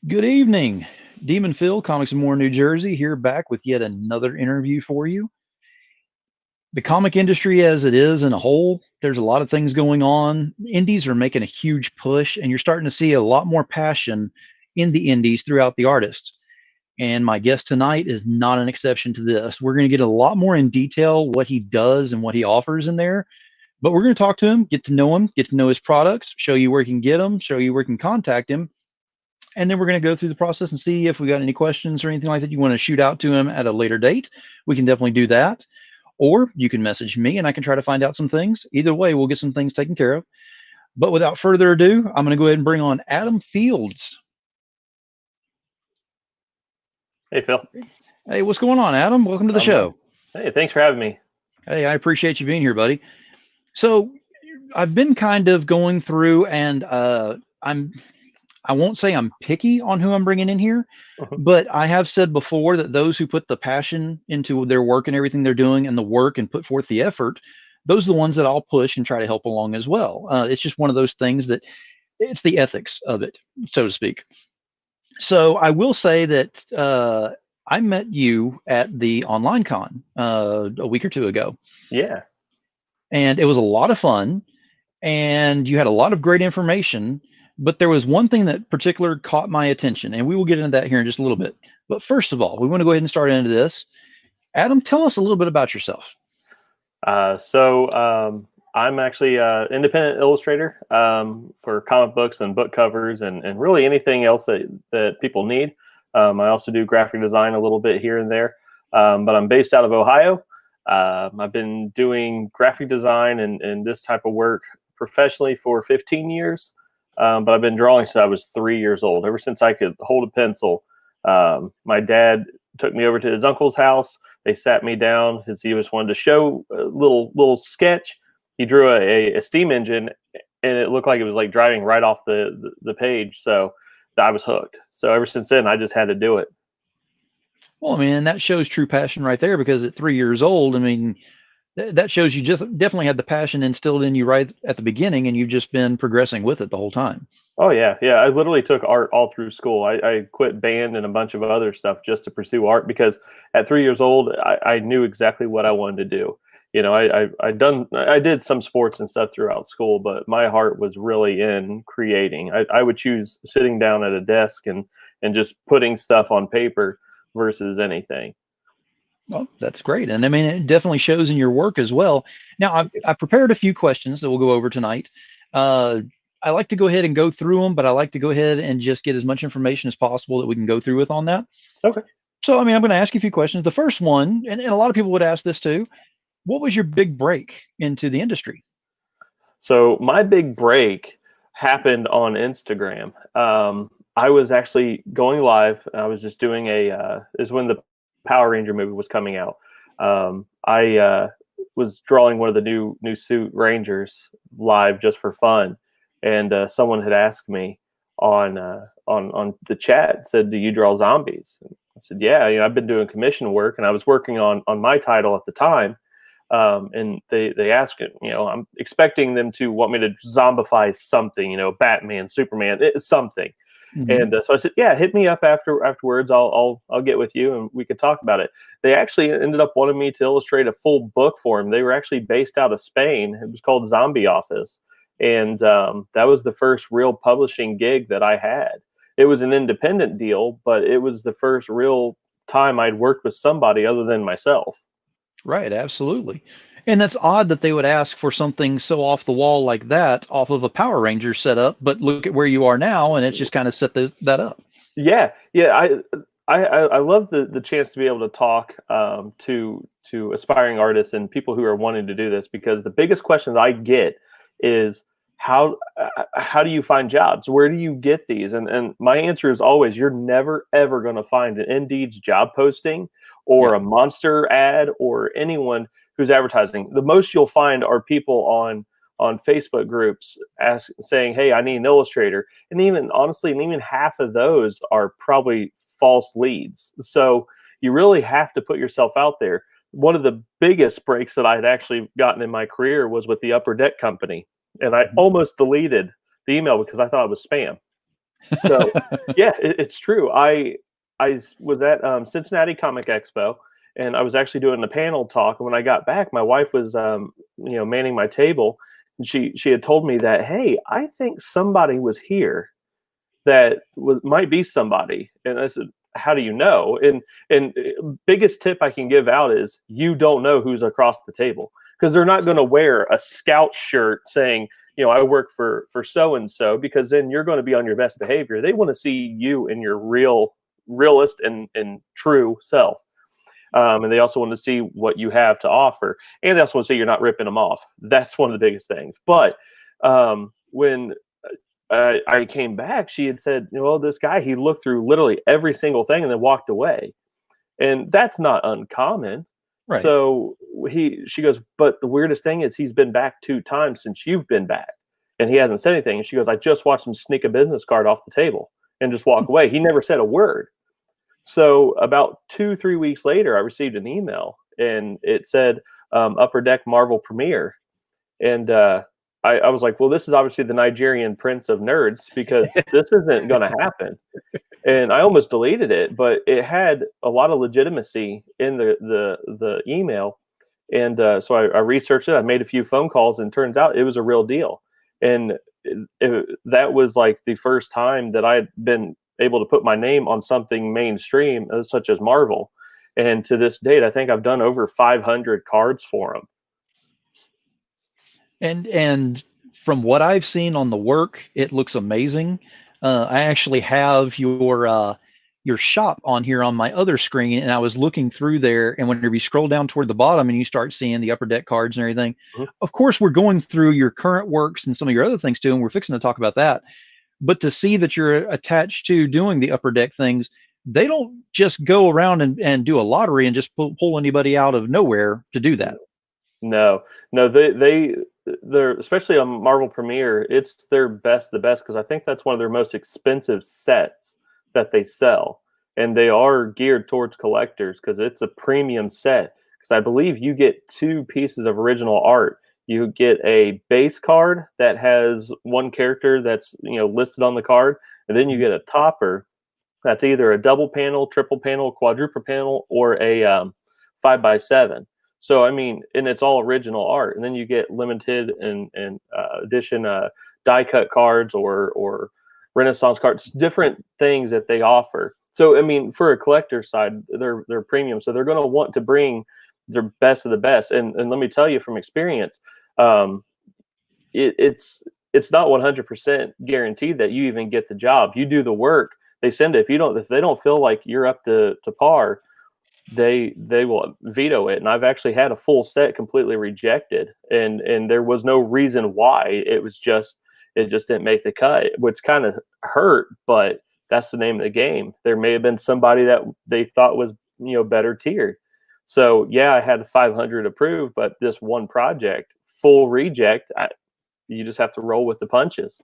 Good evening. Demon Phil, Comics and More New Jersey, here back with yet another interview for you. The comic industry as it is in a whole, there's a lot of things going on. Indies are making a huge push, and you're starting to see a lot more passion in the indies throughout the artists. And my guest tonight is not an exception to this. We're going to get a lot more in detail what he does and what he offers in there. But we're going to talk to him, get to know his products, show you where you can get them, show you where you can contact him, and then we're going to go through the process and see if we got any questions or anything like that you want to shoot out to him at a later date. We can definitely do that. Or you can message me and I can try to find out some things. Either way, we'll get some things taken care of. But without further ado, I'm going to go ahead and bring on Adam Fields. Hey, Phil. Hey, what's going on, Adam? Welcome to the show. Hey, thanks for having me. Hey, I appreciate you being here, buddy. So I've been kind of going through and I won't say I'm picky on who I'm bringing in here, but I have said before that those who put the passion into their work and everything they're doing and the work and put forth the effort, those are the ones that I'll push and try to help along as well. It's just one of those things that it's the ethics of it, so to speak. So I will say that I met you at the online con a week or two ago. Yeah. And it was a lot of fun. And you had a lot of great information. But there was one thing that particular caught my attention, and we will get into that here in just a little bit. But first of all, we want to go ahead and start into this. Adam, tell us a little bit about yourself. I'm actually an independent illustrator for comic books and book covers and really anything else that people need. I also do graphic design a little bit here and there, but I'm based out of Ohio. I've been doing graphic design and this type of work professionally for 15 years. But I've been drawing since I was 3 years old. Ever since I could hold a pencil, my dad took me over to his uncle's house. They sat me down because he just wanted to show a little sketch. He drew a steam engine, and it looked like it was like driving right off the page. So I was hooked. So ever since then, I just had to do it. Well, I mean, that shows true passion right there, because at 3 years old, I mean, that shows you just definitely had the passion instilled in you right at the beginning, and you've just been progressing with it the whole time. Oh, yeah. Yeah. I literally took art all through school. I quit band and a bunch of other stuff just to pursue art because at 3 years old, I knew exactly what I wanted to do. You know, I did some sports and stuff throughout school, but my heart was really in creating. I would choose sitting down at a desk and just putting stuff on paper versus anything. Well, that's great. And I mean, it definitely shows in your work as well. Now, I've prepared a few questions that we'll go over tonight. I like to go ahead and go through them, but I like to go ahead and just get as much information as possible that we can go through with on that. Okay. So, I mean, I'm going to ask you a few questions. The first one, and a lot of people would ask this too, what was your big break into the industry? So my big break happened on Instagram. I was actually going live. I was just doing is when the Power Ranger movie was coming out. I was drawing one of the new suit Rangers live just for fun, and someone had asked me on the chat, said, "Do you draw zombies?" And I said, "Yeah, I've been doing commission work, and I was working on my title at the time." And they asked it, I'm expecting them to want me to zombify something, Batman, Superman, something. Mm-hmm. And so I said, "Yeah, hit me up afterwards. I'll get with you and we could talk about it." They actually ended up wanting me to illustrate a full book for them. They were actually based out of Spain. It was called Zombie Office, and that was the first real publishing gig that I had. It was an independent deal, but it was the first real time I'd worked with somebody other than myself. Right, absolutely. And that's odd that they would ask for something so off the wall like that off of a Power Ranger setup, but look at where you are now, and it's just kind of set that up. Yeah. I love the chance to be able to talk to aspiring artists and people who are wanting to do this, because the biggest questions I get is how do you find jobs? Where do you get these? And my answer is always, you're never ever going to find an Indeed's job posting or a Monster ad or anyone who's advertising. The most you'll find are people on Facebook groups saying, "Hey, I need an illustrator." And even honestly, even half of those are probably false leads. So you really have to put yourself out there. One of the biggest breaks that I'd actually gotten in my career was with the Upper Deck Company. And I almost deleted the email because I thought it was spam. So yeah, it's true. I was at Cincinnati Comic Expo, and I was actually doing the panel talk. And when I got back, my wife was manning my table, and she had told me that, hey, I think somebody was here that might be somebody. And I said, how do you know? And biggest tip I can give out is you don't know who's across the table, because they're not going to wear a scout shirt saying, I work for so and so, because then you're going to be on your best behavior. They want to see you in your realist and true self. And they also want to see what you have to offer, and they also want to see you're not ripping them off. That's one of the biggest things. But when I came back, she had said, well, this guy, he looked through literally every single thing and then walked away. And that's not uncommon. Right. So she goes, but the weirdest thing is he's been back 2 times since you've been back, and he hasn't said anything. And she goes, I just watched him sneak a business card off the table and just walk away. He never said a word. So about 2-3 weeks later, I received an email, and it said Upper Deck Marvel Premiere. And I was like, well, this is obviously the Nigerian prince of nerds, because this isn't going to happen. And I almost deleted it, but it had a lot of legitimacy in the email. And so I researched it. I made a few phone calls, and turns out it was a real deal. And that was like the first time that I had been able to put my name on something mainstream, such as Marvel. And to this date, I think I've done over 500 cards for them. And from what I've seen on the work, it looks amazing. I actually have your shop on here on my other screen, and I was looking through there, and whenever you scroll down toward the bottom and you start seeing the Upper Deck cards and everything, of course we're going through your current works and some of your other things too, and we're fixing to talk about that. But to see that you're attached to doing the Upper Deck things, they don't just go around and do a lottery and just pull anybody out of nowhere to do that. No, they're, especially on Marvel Premiere, it's their best, the best, because I think that's one of their most expensive sets that they sell, and they are geared towards collectors because it's a premium set. Because I believe you get 2 pieces of original art. You get a base card that has one character that's listed on the card, and then you get a topper that's either a double panel, triple panel, quadruple panel, or a 5x7. So I mean, and it's all original art, and then you get limited and edition die cut cards or Renaissance cards, different things that they offer. So I mean, for a collector's side, they're premium, so they're going to want to bring their best of the best. And let me tell you from experience, it's not 100% guaranteed that you even get the job. You do the work, they send it. If they don't feel like you're up to par, they will veto it. And I've actually had a full set completely rejected, and there was no reason why. It just didn't make the cut, which kind of hurt, but that's the name of the game. There may have been somebody that they thought was better tiered. So yeah, I had 500 approved, but this one project, full reject. You just have to roll with the punches.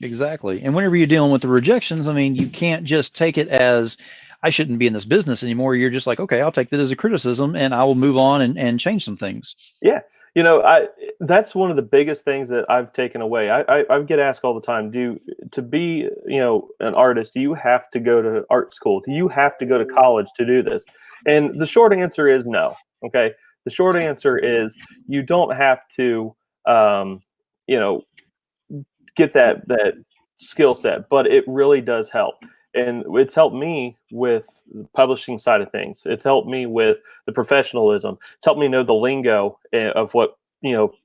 Exactly. And whenever you're dealing with the rejections, I mean, you can't just take it as I shouldn't be in this business anymore. You're just like, okay, I'll take that as a criticism, and I will move on and change some things. Yeah. That's one of the biggest things that I've taken away. I get asked all the time, to be, an artist, do you have to go to art school? Do you have to go to college to do this? And the short answer is no. Okay. The short answer is you don't have to, get that skill set, but it really does help. And it's helped me with the publishing side of things. It's helped me with the professionalism. It's helped me know the lingo of what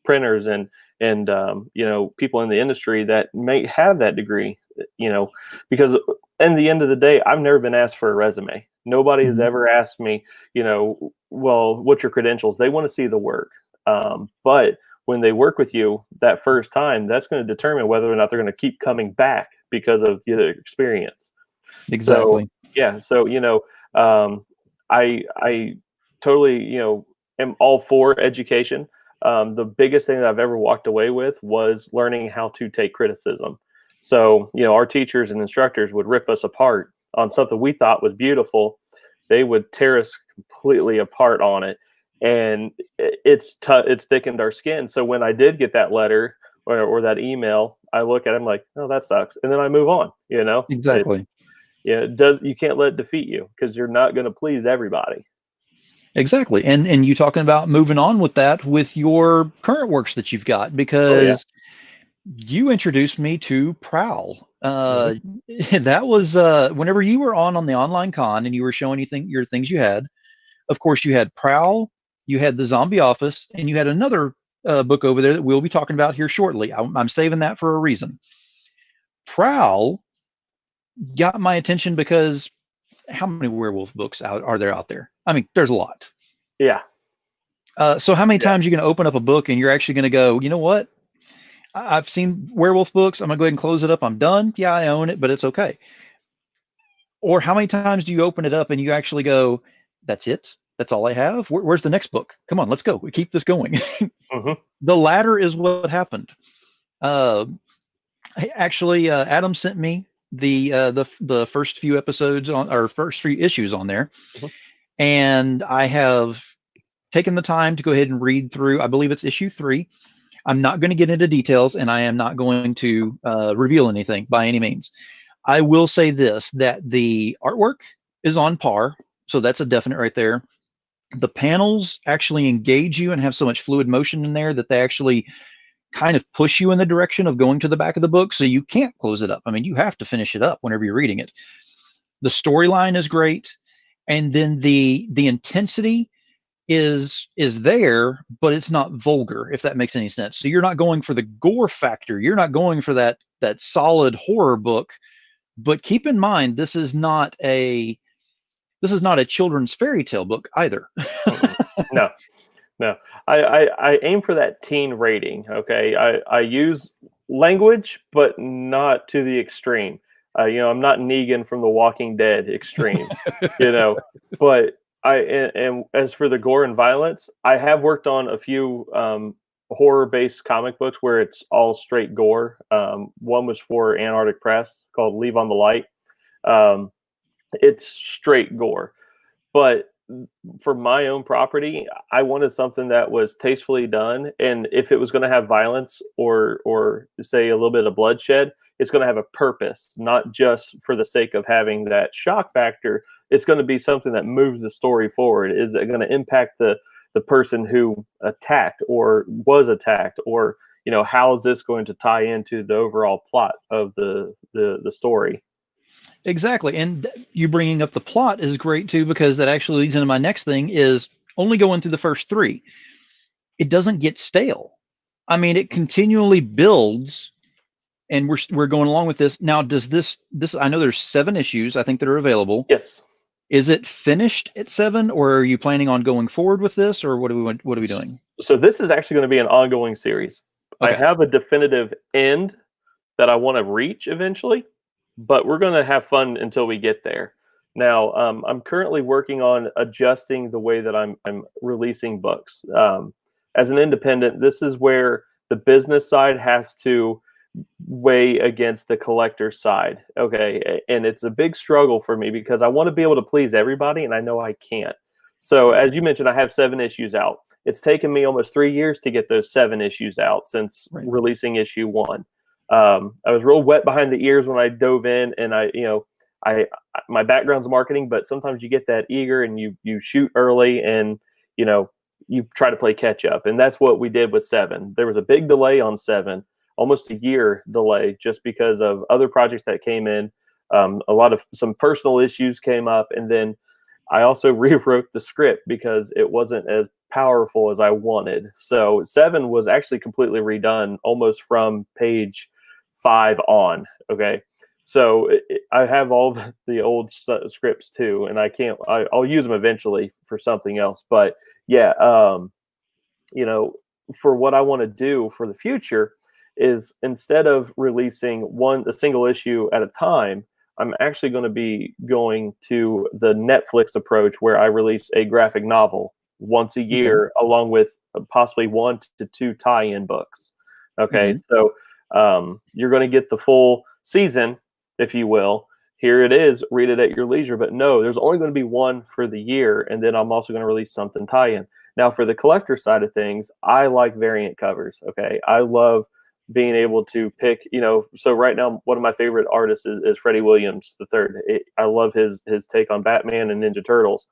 printers and people in the industry that may have that degree. Because in the end of the day, I've never been asked for a resume. Nobody has ever asked me, well, what's your credentials? They want to see the work. But when they work with you that first time, that's going to determine whether or not they're going to keep coming back because of the experience. Exactly. So, yeah. So, I totally, am all for education. The biggest thing that I've ever walked away with was learning how to take criticism. So, our teachers and instructors would rip us apart on something we thought was beautiful. They would tear us completely apart on it. And it's thickened our skin. So when I did get that letter or that email, I look at it, I'm like, oh, that sucks, and then I move on. It's Exactly. you can't let it defeat you, because you're not going to please everybody. Exactly. And you talking about moving on with that with your current works that you've got, Oh yeah. because you introduced me to Prowl. Hmm. That was whenever you were on the online con and you were showing your things you had. Of course, you had Prowl, you had the Zombie Office, and you had another book over there that we'll be talking about here shortly. I'm saving that for a reason. Prowl got my attention because how many werewolf books are there out there? I mean, there's a lot. Yeah. So how many Yeah. times are you going to open up a book and you're actually going to go, you know what? I've seen werewolf books. I'm going to go ahead and close it up. I'm done. Yeah, I own it, but it's okay. Or how many times do you open it up and you actually go, that's it? That's all I have? Where's the next book? Come on, let's go. We keep this going. Hmm. The latter is what happened. Uh, actually, Adam sent me the first few episodes on or first few issues on there, Hmm. and I have taken the time to go ahead and read through. I believe it's issue 3. I'm not going to get into details, and I am not going to reveal anything by any means. I will say this: that the artwork is on par, so that's a definite right there. The panels actually engage you and have so much fluid motion in there that they actually kind of push you in the direction of going to the back of the book, so you can't close it up. I mean, you have to finish it up whenever you're reading it. The storyline is great, and then the intensity is there, but it's not vulgar, if that makes any sense. So you're not going for the gore factor. You're not going for that solid horror book. But keep in mind, this is not a children's fairy tale book either. Mm-mm. No, no. I aim for that teen rating. Okay, I use language, but not to the extreme. I'm not Negan from The Walking Dead extreme. You know, but and as for the gore and violence, I have worked on a few horror-based comic books where it's all straight gore. One was for Antarctic Press called Leave on the Light. Um, it's straight gore, but for my own property, I wanted something that was tastefully done, and if it was going to have violence or say a little bit of bloodshed, it's going to have a purpose, not just for the sake of having that shock factor. It's going to be something that moves the story forward. Is it going to impact the person who attacked or was attacked, or how is this going to tie into the overall plot of the story? Exactly. And you bringing up the plot is great too, because that actually leads into my next thing is only going through the first 3. It doesn't get stale. I mean, it continually builds, and we're going along with this. Now, does this I know there's 7 issues I think that are available. Yes. Is it finished at 7, or are you planning on going forward with this, or what are we doing? So this is actually going to be an ongoing series. I Okay. have a definitive end that I want to reach eventually, but we're going to have fun until we get there. Now, I'm currently working on adjusting the way that I'm releasing books. As an independent, this is where the business side has to weigh against the collector side. Okay. And it's a big struggle for me because I want to be able to please everybody, and I know I can't. So, Right. as you mentioned, I have 7 issues out. It's taken me almost 3 years to get those 7 issues out since Right. releasing issue 1. I was real wet behind the ears when I dove in, and I my background's marketing, but sometimes you get that eager and you shoot early, and you know, you try to play catch up, and that's what we did with 7. There was a big delay on 7, almost a year delay, just because of other projects that came in. A lot of some personal issues came up, and then I also rewrote the script because it wasn't as powerful as I wanted. So 7 was actually completely redone almost from page 5 on. Okay. So I have all the old scripts too, and I'll use them eventually for something else. But yeah, you know, for what I want to do for the future is, instead of releasing a single issue at a time, I'm actually going to be going to the Netflix approach, where I release a graphic novel once a Okay. year, along with possibly 1 to 2 tie-in books. Okay, Hmm. so you're going to get the full season, if you will. Here it is, read it at your leisure. But no, there's only going to be 1 for the year, and then I'm also going to release something tie-in. Now, for the collector side of things, I like variant covers. Okay, I love being able to pick, so right now one of my favorite artists is Freddie Williams the third. I love his take on Batman and Ninja Turtles,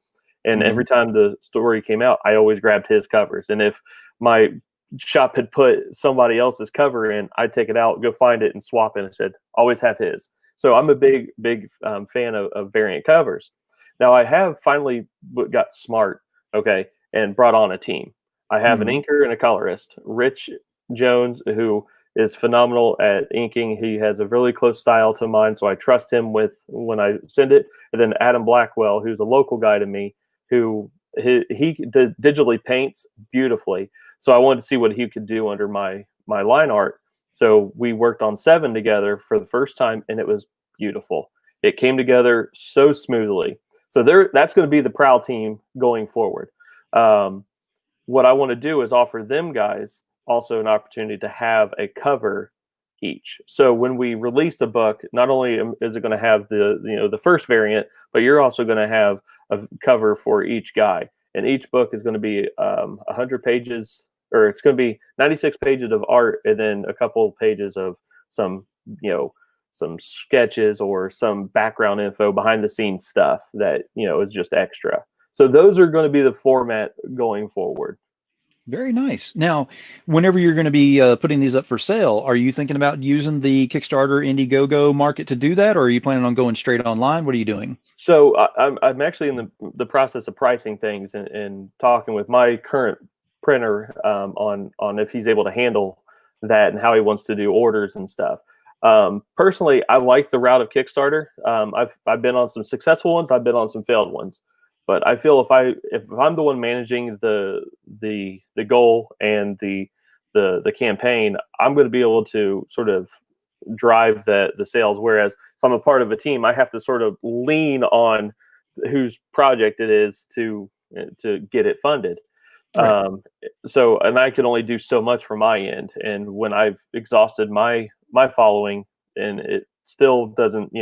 and every time the story came out, I always grabbed his covers. And if my shop had put somebody else's cover in, I'd take it out, go find it, and swap it. And said, always have his. So I'm a big fan of variant covers. Now I have finally got smart, okay, and brought on a team. I have an inker and a colorist, Rich Jones, who is phenomenal at inking. He has a really close style to mine, so I trust him with when I send it. And then Adam Blackwell, who's a local guy to me, who he digitally paints beautifully. So I wanted to see what he could do under my line art. So we worked on 7 together for the first time, and it was beautiful. It came together so smoothly. So that's going to be the Prowl team going forward. What I want to do is offer them guys also an opportunity to have a cover each. So when we release the book, not only is it going to have the first variant, but you're also going to have a cover for each guy. And each book is going to be 100 pages, or it's going to be 96 pages of art, and then a couple of pages of some sketches or some background info, behind the scenes stuff that is just extra. So those are going to be the format going forward. Very nice. Now, whenever you're going to be putting these up for sale, are you thinking about using the Kickstarter Indiegogo market to do that, or are you planning on going straight online? What are you doing? So I'm actually in the process of pricing things and talking with my current printer on if he's able to handle that and how he wants to do orders and stuff. Personally, I like the route of Kickstarter. I've been on some successful ones. I've been on some failed ones. But I feel if I'm the one managing the goal and the campaign, I'm going to be able to sort of drive the sales. Whereas if I'm a part of a team, I have to sort of lean on whose project it is to get it funded. Right. And I can only do so much from my end. And when I've exhausted my following and it still doesn't,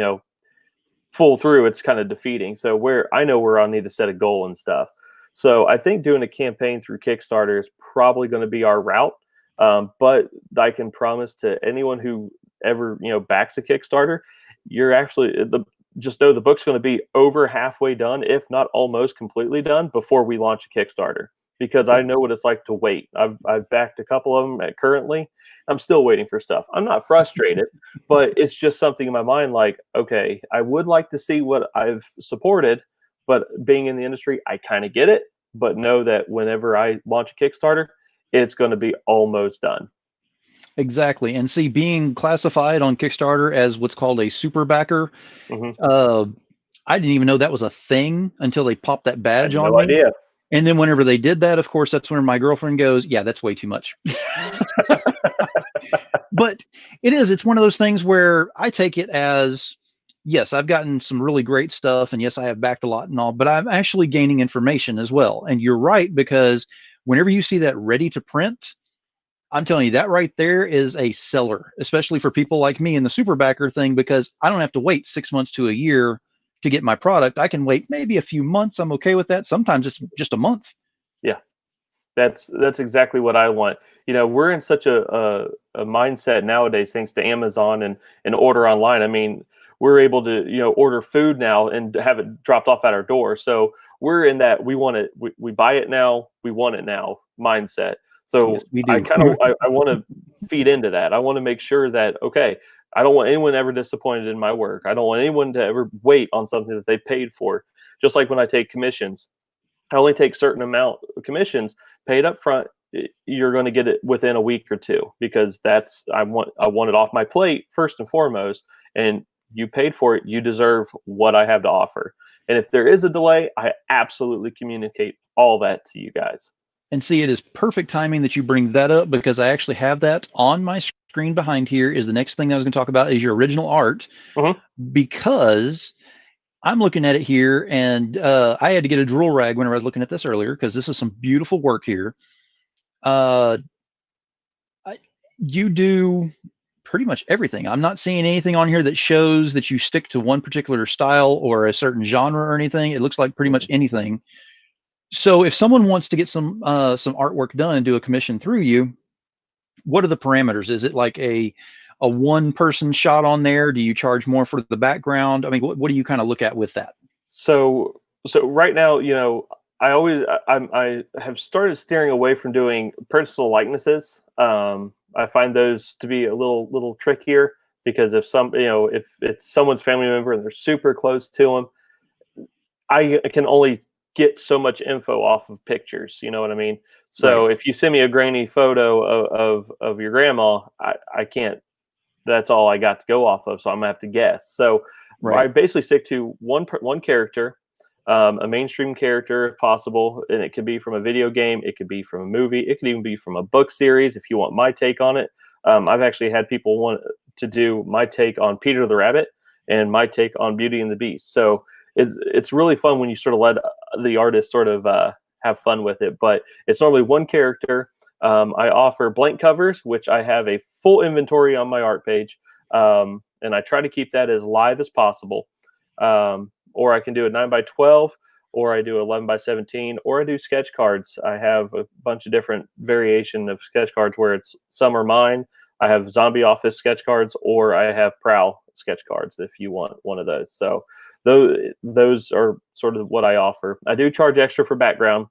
pull through, it's kind of defeating. So I know where I need to set a goal and stuff. So I think doing a campaign through Kickstarter is probably going to be our route. But I can promise to anyone who ever backs a Kickstarter, you're actually just know the book's going to be over halfway done, if not almost completely done, before we launch a Kickstarter. Because I know what it's like to wait. I've backed a couple of them currently. I'm still waiting for stuff. I'm not frustrated, but it's just something in my mind like, okay, I would like to see what I've supported, but being in the industry, I kind of get it, but know that whenever I launch a Kickstarter, it's going to be almost done. Exactly. And see, being classified on Kickstarter as what's called a super backer, I didn't even know that was a thing until they popped that badge on me. No idea. And then whenever they did that, of course, that's when my girlfriend goes, yeah, that's way too much. But it's one of those things where I take it as, yes, I've gotten some really great stuff. And yes, I have backed a lot and all, but I'm actually gaining information as well. And you're right, because whenever you see that ready to print, I'm telling you, that right there is a seller, especially for people like me in the super backer thing, because I don't have to wait 6 months to a year to get my product. I can wait maybe a few months. I'm okay with that. Sometimes it's just a month. Yeah, that's exactly what I want. We're in such a mindset nowadays, thanks to Amazon and order online. I mean, we're able to order food now and have it dropped off at our door. So we're in that we want it, we buy it now, we want it now mindset. So yes, we do. I want to feed into that. I want to make sure that, okay, I don't want anyone ever disappointed in my work. I don't want anyone to ever wait on something that they paid for. Just like when I take commissions, I only take certain amount of commissions paid up front. You're going to get it within a week or two, because I want it off my plate first and foremost. And you paid for it. You deserve what I have to offer. And if there is a delay, I absolutely communicate all that to you guys. And see, it is perfect timing that you bring that up, because I actually have that on my screen behind here. Is the next thing I was going to talk about is your original art, because I'm looking at it here, and I had to get a drool rag whenever I was looking at this earlier, because this is some beautiful work here. You do pretty much everything. I'm not seeing anything on here that shows that you stick to one particular style or a certain genre or anything. It looks like pretty much anything. So if someone wants to get some artwork done and do a commission through you, what are the parameters? Is it like a one person shot on there? Do you charge more for the background? I mean, what do you kind of look at with that? So right now, I have started steering away from doing personal likenesses. I find those to be a little trickier because if it's someone's family member and they're super close to them, I can only get so much info off of pictures. You know what I mean? Right. So if you send me a grainy photo of your grandma, I can't. That's all I got to go off of. So I'm gonna have to guess. So I Right. basically stick to one character, a mainstream character if possible, and it could be from a video game, it could be from a movie, it could even be from a book series if you want my take on it. I've actually had people want to do my take on Peter the Rabbit and my take on Beauty and the Beast. So it's really fun when you sort of let the artist sort of have fun with it. But it's normally one character. I offer blank covers, which I have a full inventory on my art page, and I try to keep that as live as possible. Or I can do a 9x12, or I do 11x17, or I do sketch cards. I have a bunch of different variation of sketch cards where it's some are mine. I have Zombie Office sketch cards, or I have Prowl sketch cards if you want one of those. So those are sort of what I offer. I do charge extra for background,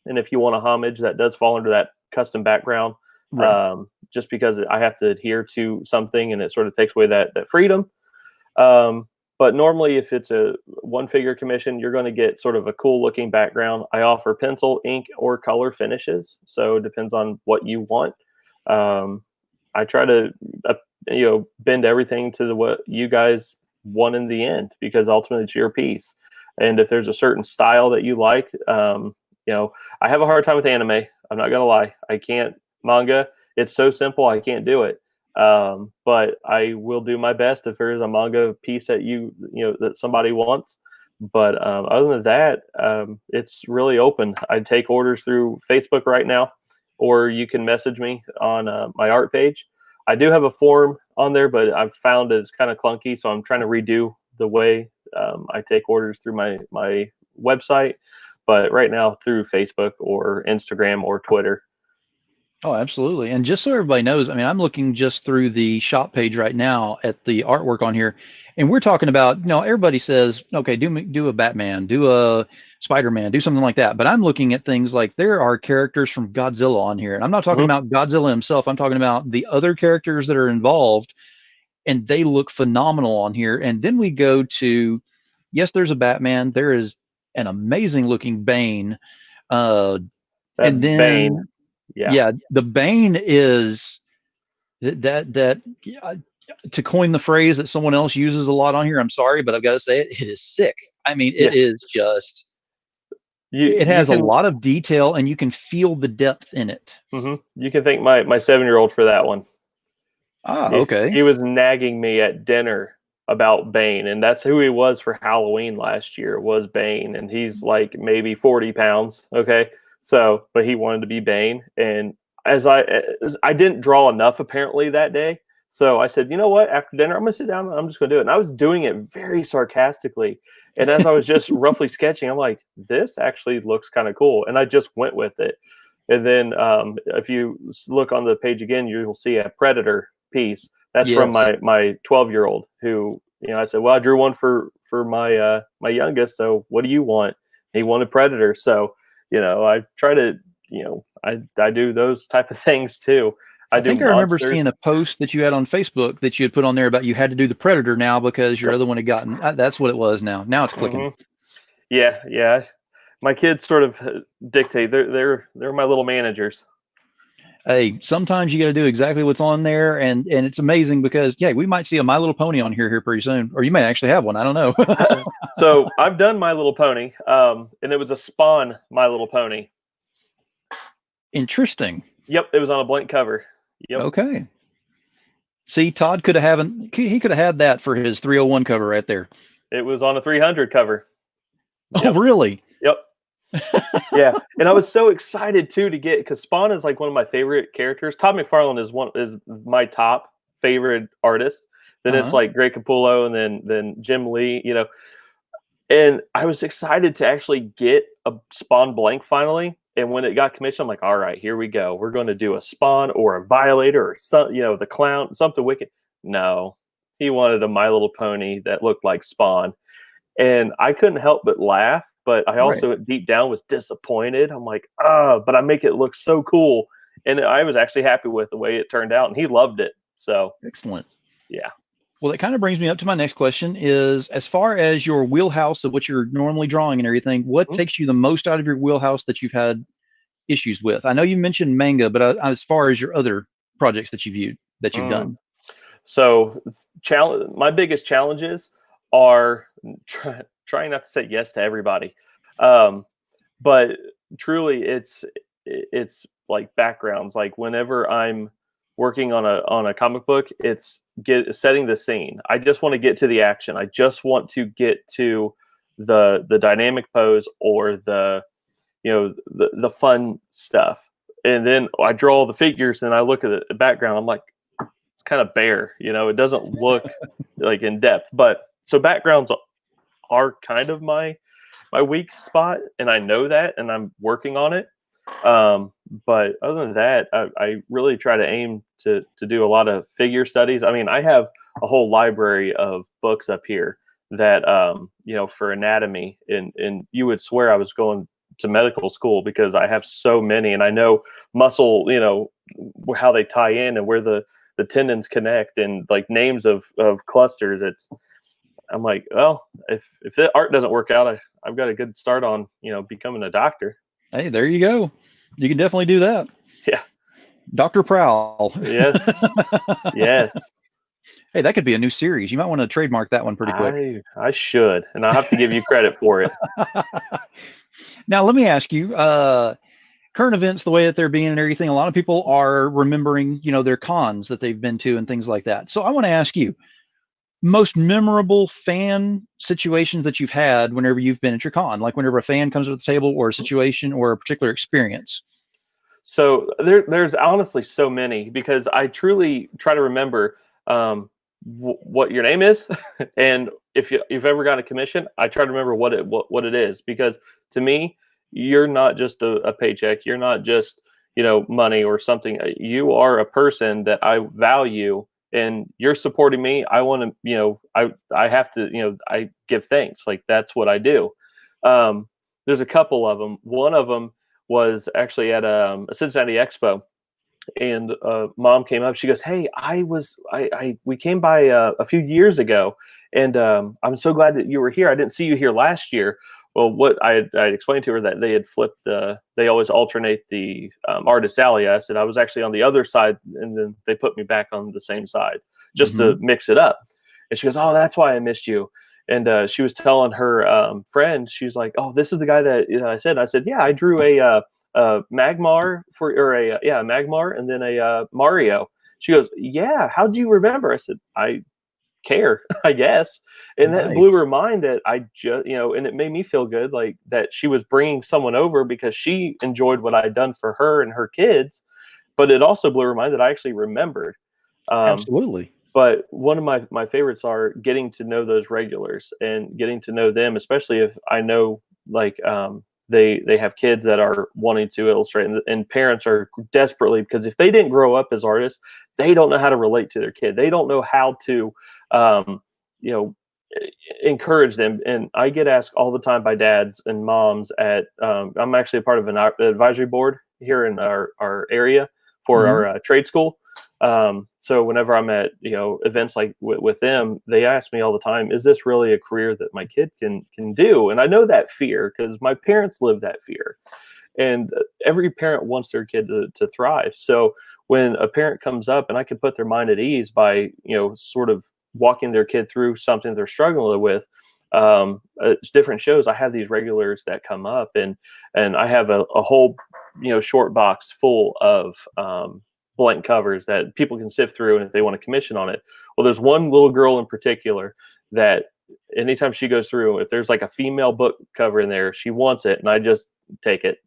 and if you want a homage, that does fall under that custom background. Right. Just because I have to adhere to something, and it sort of takes away that freedom. But normally, if it's a one-figure commission, you're going to get sort of a cool-looking background. I offer pencil, ink, or color finishes, so it depends on what you want. I try to, bend everything to what you guys want in the end, because ultimately it's your piece. And if there's a certain style that you like, I have a hard time with anime. I'm not gonna lie. I can't manga. It's so simple. I can't do it. But I will do my best if there is a manga piece that that somebody wants. But other than that, it's really open. I take orders through Facebook right now, or you can message me on my art page. I do have a form on there, but I've found it's kind of clunky, so I'm trying to redo the way I take orders through my website. But right now through Facebook or Instagram or Twitter. Oh, absolutely. And just so everybody knows, I mean, I'm looking just through the shop page right now at the artwork on here, and we're talking about, everybody says, okay, do a Batman, do a Spider-Man, do something like that. But I'm looking at things like there are characters from Godzilla on here, and I'm not talking Mhm. about Godzilla himself. I'm talking about the other characters that are involved, and they look phenomenal on here. And then we go to, yes, there's a Batman. There is an amazing looking Bane. Uh, and That Bane, then yeah, yeah, the Bane is that yeah, to coin the phrase that someone else uses a lot on here. I'm sorry, but I've got to say it. It is sick. I mean, yeah. it is just. It You has a can lot of detail, and you can feel the depth in it. you can thank my 7-year-old for that one. Ah, He okay. was nagging me at dinner about Bane, and that's who he was for Halloween last year, was Bane, and he's like maybe 40 pounds. Okay, so but he wanted to be Bane, and as I didn't draw enough apparently that day, so I said, you know what? After dinner, I'm gonna sit down. I'm just gonna do it, and I was doing it very sarcastically. And as I was just roughly sketching, I'm like, this actually looks kind of cool, and I just went with it. And then if you look on the page again, you'll see a Predator piece. That's from Yes. my 12-year-old who, I said, well, I drew one for my youngest. So what do you want? He wanted Predator. So, I try to, I do those type of things too. I I do think I remember monsters. seeing a post that you had on Facebook that you had put on there about you had to do the Predator now because your Yep. other one had gotten. That's what it was. Now it's clicking. hmm Yeah, yeah. My kids sort of dictate. They're my little managers. Hey, sometimes you got to do exactly what's on there, and it's amazing because yeah, we might see a My Little Pony on here pretty soon, or you may actually have one. I don't know. So I've done My Little Pony, and it was a Spawn My Little Pony. Interesting. Yep, it was on a blank cover. Yep, Okay. See, Todd could have haven't he could have had that for his 301 cover right there. it was on a 300 cover. Oh, Yep, really? yep, yeah. And I was so excited too to get, because Spawn is like one of my favorite characters. Todd McFarlane is my top favorite artist. Then it's Uh-huh. like Greg Capullo, and then Jim Lee. And I was excited to actually get a Spawn blank finally. And when it got commissioned, I'm like, all right, here we go. We're going to do a Spawn or a Violator or some, the clown, something wicked. No, he wanted a My Little Pony that looked like Spawn. And I couldn't help but laugh, but I Right. also deep down was disappointed. I'm like, but I make it look so cool. And I was actually happy with the way it turned out, and he loved it. So Excellent. yeah. Well, that kind of brings me up to my next question is, as far as your wheelhouse of what you're normally drawing and everything, what takes you the most out of your wheelhouse that you've had issues with? I know you mentioned manga, but as far as your other projects that you've done. So my biggest challenges are trying not to say yes to everybody. But truly it's like backgrounds. Like whenever I'm working on a comic book, it's setting the scene. I just want to get to the action. I just want to get to the dynamic pose or the fun stuff. And then I draw the figures and I look at the background. I'm like, it's kind of bare, it doesn't look like in depth. But so backgrounds are kind of my weak spot, and I know that, and I'm working on it. But other than that, I really try to aim to do a lot of figure studies. I mean, I have a whole library of books up here that for anatomy, and you would swear I was going to medical school because I have so many, and I know muscle, how they tie in and where the tendons connect, and like names of clusters. I'm like, well, if the art doesn't work out, I've got a good start on, becoming a doctor. Hey, there you go. You can definitely do that. Yeah. Dr. Prowl. Yes. Yes. Hey, that could be a new series. You might want to trademark that one pretty quick. I should, and I'll have to give you credit for it. Now, let me ask you, current events, the way that they're being and everything, a lot of people are remembering, their cons that they've been to and things like that. So I want to ask you, most memorable fan situations that you've had whenever you've been at your con, like whenever a fan comes to the table or a situation or a particular experience. So there's honestly so many, because I truly try to remember what your name is, and if you've ever got a commission, I try to remember what it is, because to me, you're not just a paycheck, you're not just money or something. You are a person that I value, and you're supporting me. I want to, I have to, I give thanks. Like that's what I do. There's a couple of them. One of them was actually at a Cincinnati Expo, and mom came up. She goes, "Hey, we came by a few years ago, and I'm so glad that you were here. I didn't see you here last year." Well, what I explained to her that they had flipped they always alternate the artist alley. I said I was actually on the other side, and then they put me back on the same side just to mix it up. And she goes, "Oh, that's why I missed you." And she was telling her friend, she's like, "Oh, this is the guy that I said." I said, "Yeah, I drew a Magmar a Magmar and then a Mario." She goes, "Yeah, how'd you remember?" I said, "I care, I guess." And that blew her mind that I just, and it made me feel good, like that she was bringing someone over because she enjoyed what I had done for her and her kids. But it also blew her mind that I actually remembered. Absolutely. But one of my favorites are getting to know those regulars and getting to know them, especially if I know like they have kids that are wanting to illustrate, and parents are desperately, because if they didn't grow up as artists, they don't know how to relate to their kid. They don't know how to encourage them. And I get asked all the time by dads and moms at I'm actually a part of an advisory board here in our area for our trade school. So whenever I'm at events like with them, they ask me all the time, "Is this really a career that my kid can do?" And I know that fear because my parents lived that fear, and every parent wants their kid to thrive. So when a parent comes up and I can put their mind at ease by sort of walking their kid through something they're struggling with, different shows, I have these regulars that come up, and I have a whole short box full of blank covers that people can sift through, and if they want to commission on it. Well, there's one little girl in particular that anytime she goes through, if there's like a female book cover in there, she wants it, and I just take it,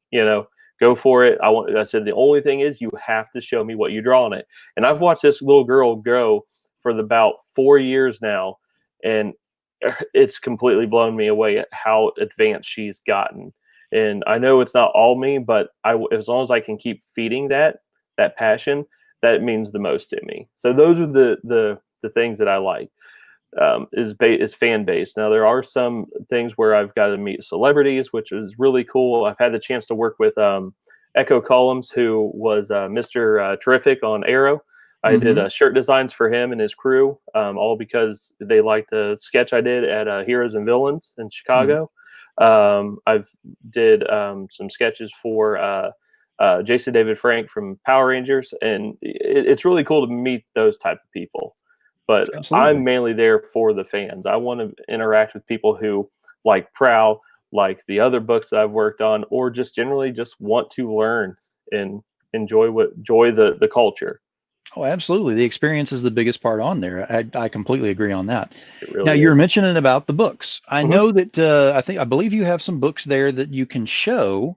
go for it. I said, the only thing is you have to show me what you draw on it. And I've watched this little girl grow for about 4 years now, and it's completely blown me away at how advanced she's gotten. And I know it's not all me, but as long as I can keep feeding that passion, that means the most to me. So those are the things that I like. Is fan base. Now there are some things where I've got to meet celebrities, which is really cool. I've had the chance to work with Echo Collins, who was Mr. Terrific on Arrow. I did shirt designs for him and his crew, all because they liked a sketch I did at Heroes and Villains in Chicago. I've did some sketches for Jason David Frank from Power Rangers, and it's really cool to meet those type of people. But Absolutely. I'm mainly there for the fans. I want to interact with people who like Prowl, like the other books that I've worked on, or just generally just want to learn and enjoy the culture. Oh, absolutely. The experience is the biggest part on there. I completely agree on that. It Now, really you were is. mentioning about the books. I Mhm. know that I believe you have some books there that you can show.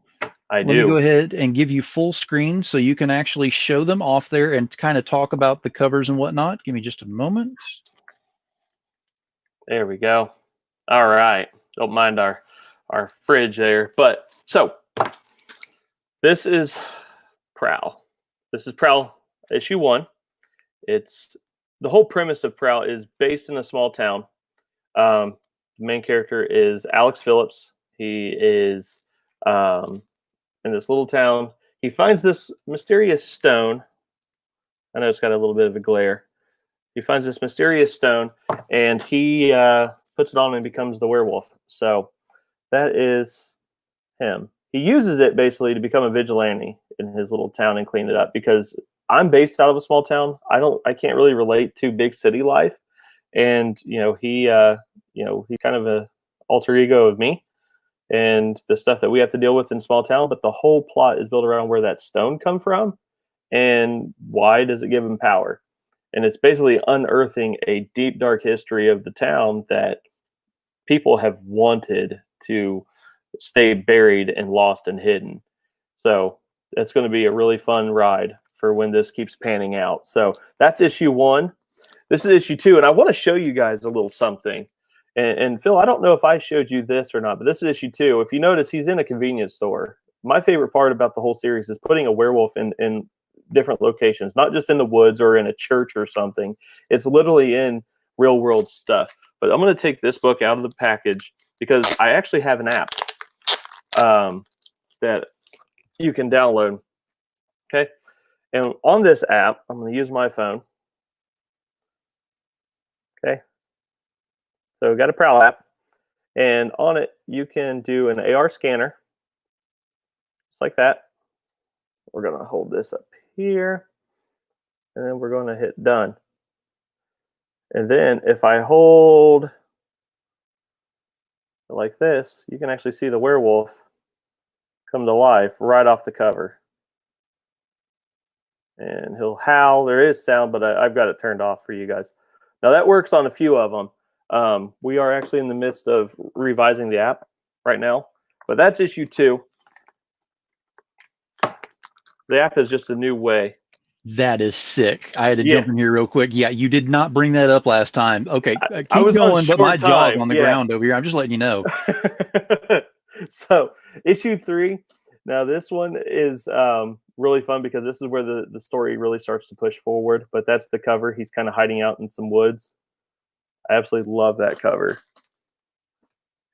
I Let me go do. ahead and give you full screen so you can actually show them off there and kind of talk about the covers and whatnot. Give me just a moment. There we go. All right. Don't mind our fridge there. But so this is Prowl. This is Prowl issue 1. It's the whole premise of Prowl is based in a small town. The main character is Alex Phillips. He is in this little town. He finds this mysterious stone. I know it's got a little bit of a glare. He finds this mysterious stone, and he puts it on and becomes the werewolf. So that is him. He uses it basically to become a vigilante in his little town and clean it up, because I'm based out of a small town. I can't really relate to big city life. And he's kind of a alter ego of me and the stuff that we have to deal with in small town. But the whole plot is built around where that stone come from and why does it give him power. And it's basically unearthing a deep, dark history of the town that people have wanted to stay buried and lost and hidden. So it's going to be a really fun ride for when this keeps panning out. So that's issue 1. This is issue 2, and I want to show you guys a little something. And Phil, I don't know if I showed you this or not, but this is issue 2. If you notice, he's in a convenience store. My favorite part about the whole series is putting a werewolf in different locations, not just in the woods or in a church or something. It's literally in real world stuff. But I'm going to take this book out of the package because I actually have an app that you can download. Okay. And on this app, I'm going to use my phone. Okay. So we got a Prowl app, and on it, you can do an AR scanner, just like that. We're going to hold this up here, and then we're going to hit done. And then if I hold like this, you can actually see the werewolf come to life right off the cover. And he'll howl. There is sound, but I've got it turned off for you guys. Now that works on a few of them. We are actually in the midst of revising the app right now, but that's issue 2. The app is just a new way. That is sick. I had to jump in here real quick. Yeah, you did not bring that up last time. Okay, keep going, but my jaw's on the ground over here. I'm just letting you know. So issue 3. Now this one is really fun because this is where the story really starts to push forward. But that's the cover. He's kind of hiding out in some woods. I absolutely love that cover.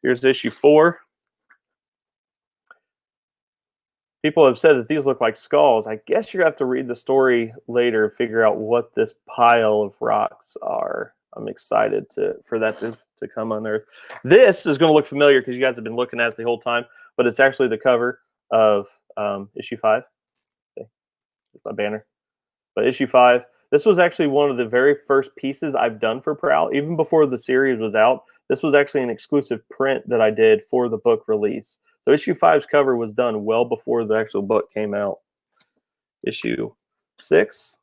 Here's issue 4. People have said that these look like skulls. I guess you're going to have to read the story later and figure out what this pile of rocks are. I'm excited for that to come unearthed. This is going to look familiar because you guys have been looking at it the whole time, but it's actually the cover of issue 5. Okay. It's my banner. But issue 5, this was actually one of the very first pieces I've done for Prowl. Even before the series was out, this was actually an exclusive print that I did for the book release. So issue 5's cover was done well before the actual book came out. Issue 6,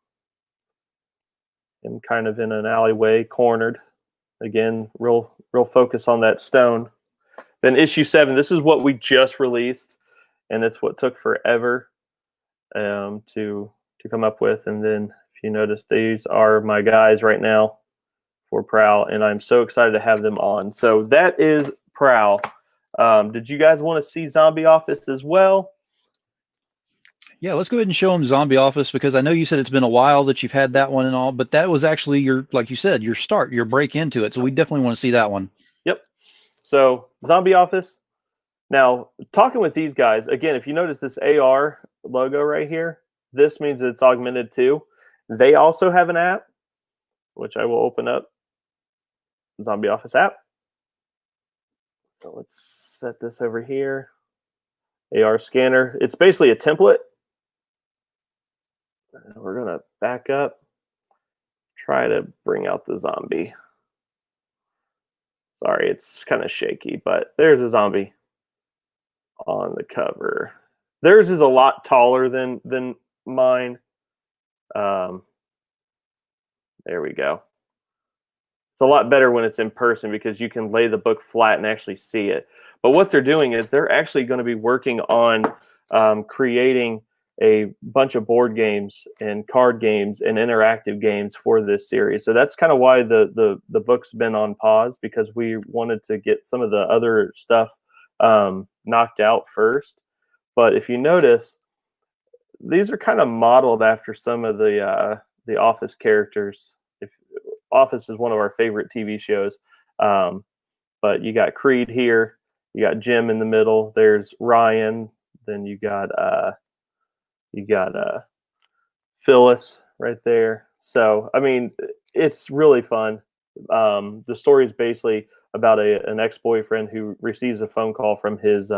I'm kind of in an alleyway, cornered. Again, real focus on that stone. Then issue 7, this is what we just released, and it's what took forever to come up with. And then if you notice, these are my guys right now for Prowl, and I'm so excited to have them on. So that is Prowl. Did you guys want to see Zombie Office as well? Yeah, let's go ahead and show them Zombie Office, because I know you said it's been a while that you've had that one and all, but that was actually your, like you said, your start, your break into it. So we definitely want to see that one. Yep. So Zombie Office. Now, talking with these guys, again, if you notice this AR logo right here, this means it's augmented too. They also have an app, which I will open up. Zombie Office app. So let's set this over here. AR scanner. It's basically a template. We're going to back up. Try to bring out the zombie. Sorry, it's kind of shaky, but there's a zombie on the cover. Theirs is a lot taller than mine. There we go. It's a lot better when it's in person because you can lay the book flat and actually see it. But what they're doing is they're actually going to be working on creating a bunch of board games and card games and interactive games for this series. So that's kind of why the book's been on pause, because we wanted to get some of the other stuff knocked out first. But if you notice, these are kind of modeled after some of the Office characters. Office is one of our favorite TV shows. But you got Creed here, you got Jim in the middle, there's Ryan, then you got Phyllis right there. So I mean, it's really fun. The story is basically about an ex-boyfriend who receives a phone call from his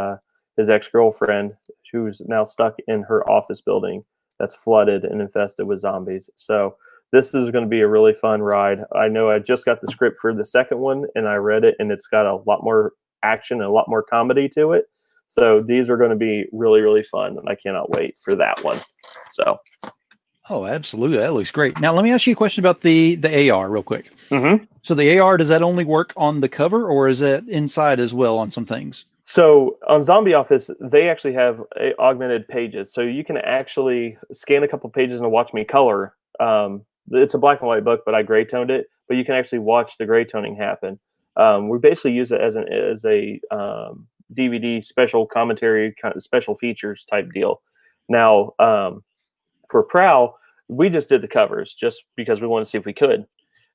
ex-girlfriend, who's now stuck in her office building that's flooded and infested with zombies. So this is going to be a really fun ride. I know I just got the script for the second one and I read it, and it's got a lot more action and a lot more comedy to it. So these are going to be really, really fun, and I cannot wait for that one. So. Oh, absolutely. That looks great. Now, let me ask you a question about the AR real quick. Mm-hmm. So the AR, does that only work on the cover, or is it inside as well on some things? So on Zombie Office, they actually have augmented pages. So you can actually scan a couple pages and watch me color. It's a black and white book, but I gray toned it. But you can actually watch the gray toning happen. We basically use it as a DVD special commentary, kind of special features type deal. Now, for Prowl, we just did the covers just because we wanted to see if we could,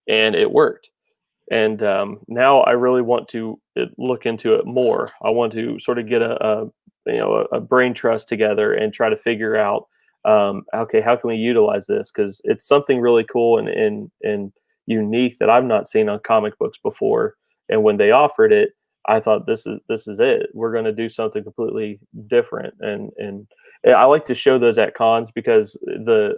and it worked. And now I really want to look into it more. I want to sort of get a brain trust together and try to figure out, okay, how can we utilize this? Because it's something really cool and unique that I've not seen on comic books before. And when they offered it, I thought this is it. We're going to do something completely different. And I like to show those at cons because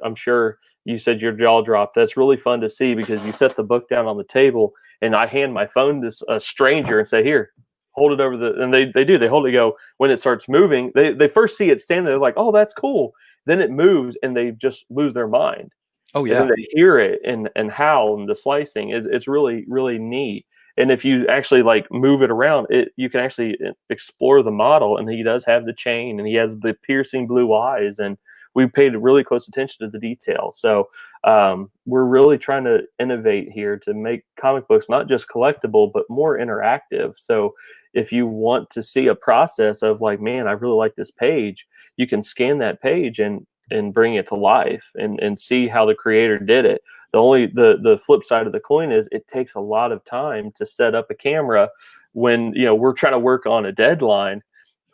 I'm sure you said your jaw dropped. That's really fun to see because you set the book down on the table and I hand my phone to a stranger and say, here, hold it over and they hold it, go, when it starts moving, they first see it standing there like, oh, that's cool. Then it moves and they just lose their mind. Oh yeah. And then they hear it and howl, and the slicing it's really, really neat. And if you actually like move it around, you can actually explore the model. And he does have the chain, and he has the piercing blue eyes, and we paid really close attention to the detail. So we're really trying to innovate here to make comic books not just collectible, but more interactive. So if you want to see a process of like, man, I really like this page, you can scan that page and bring it to life and see how the creator did it. The flip side of the coin is it takes a lot of time to set up a camera when we're trying to work on a deadline.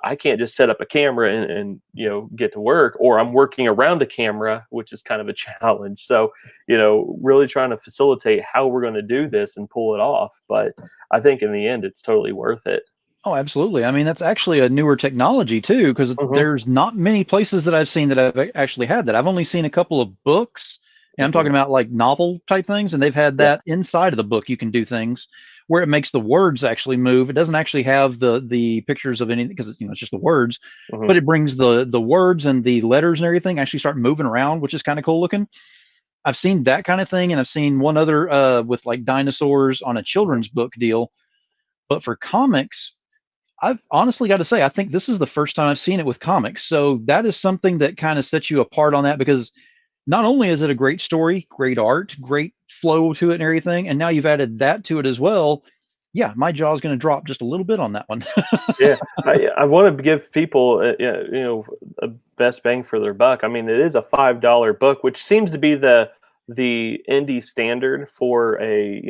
I can't just set up a camera and get to work, or I'm working around the camera, which is kind of a challenge. So really trying to facilitate how we're going to do this and pull it off. But I think in the end, it's totally worth it. Oh, absolutely. I mean, that's actually a newer technology too, because there's not many places that I've seen that I've actually had that. I've only seen a couple of books, and I'm talking about like novel type things, and they've had that inside of the book. You can do things where it makes the words actually move. It doesn't actually have the pictures of anything because it's just the words, but it brings the words and the letters and everything actually start moving around, which is kind of cool looking. I've seen that kind of thing, and I've seen one other with like dinosaurs on a children's book deal. But for comics, I've honestly got to say, I think this is the first time I've seen it with comics. So that is something that kind of sets you apart on that, because not only is it a great story, great art, great flow to it and everything, and now you've added that to it as well. yeah, my jaw is going to drop just a little bit on that one. Yeah, I want to give people, a best bang for their buck. I mean, it is a $5 book, which seems to be the indie standard for a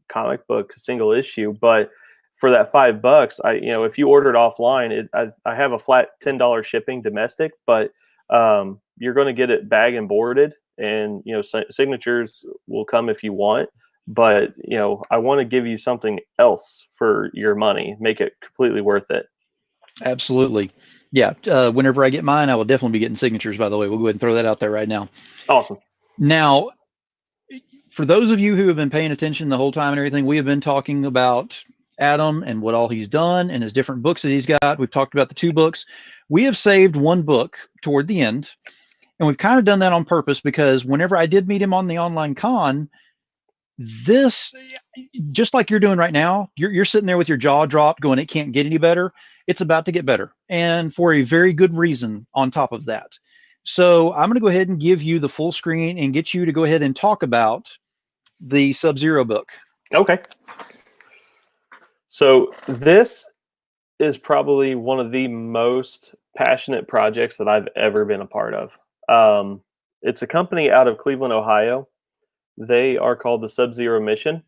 comic book single issue. But for that $5, if you order it offline, I have a flat $10 shipping domestic, but you're going to get it bag and boarded, and signatures will come if you want. But I want to give you something else for your money, make it completely worth it. Absolutely. Yeah. Whenever I get mine, I will definitely be getting signatures, by the way. We'll go ahead and throw that out there right now. Awesome. Now, for those of you who have been paying attention the whole time and everything, we have been talking about Adam and what all he's done and his different books that he's got. We've talked about the 2 books. We have saved 1 book toward the end, and we've kind of done that on purpose because whenever I did meet him on the online con, this, just like you're doing right now, you're sitting there with your jaw dropped going, it can't get any better. It's about to get better, and for a very good reason on top of that. So I'm going to go ahead and give you the full screen and get you to go ahead and talk about the SubZero book. Okay. So this is probably one of the most passionate projects that I've ever been a part of. It's a company out of Cleveland, Ohio. They are called the SubZero Mission.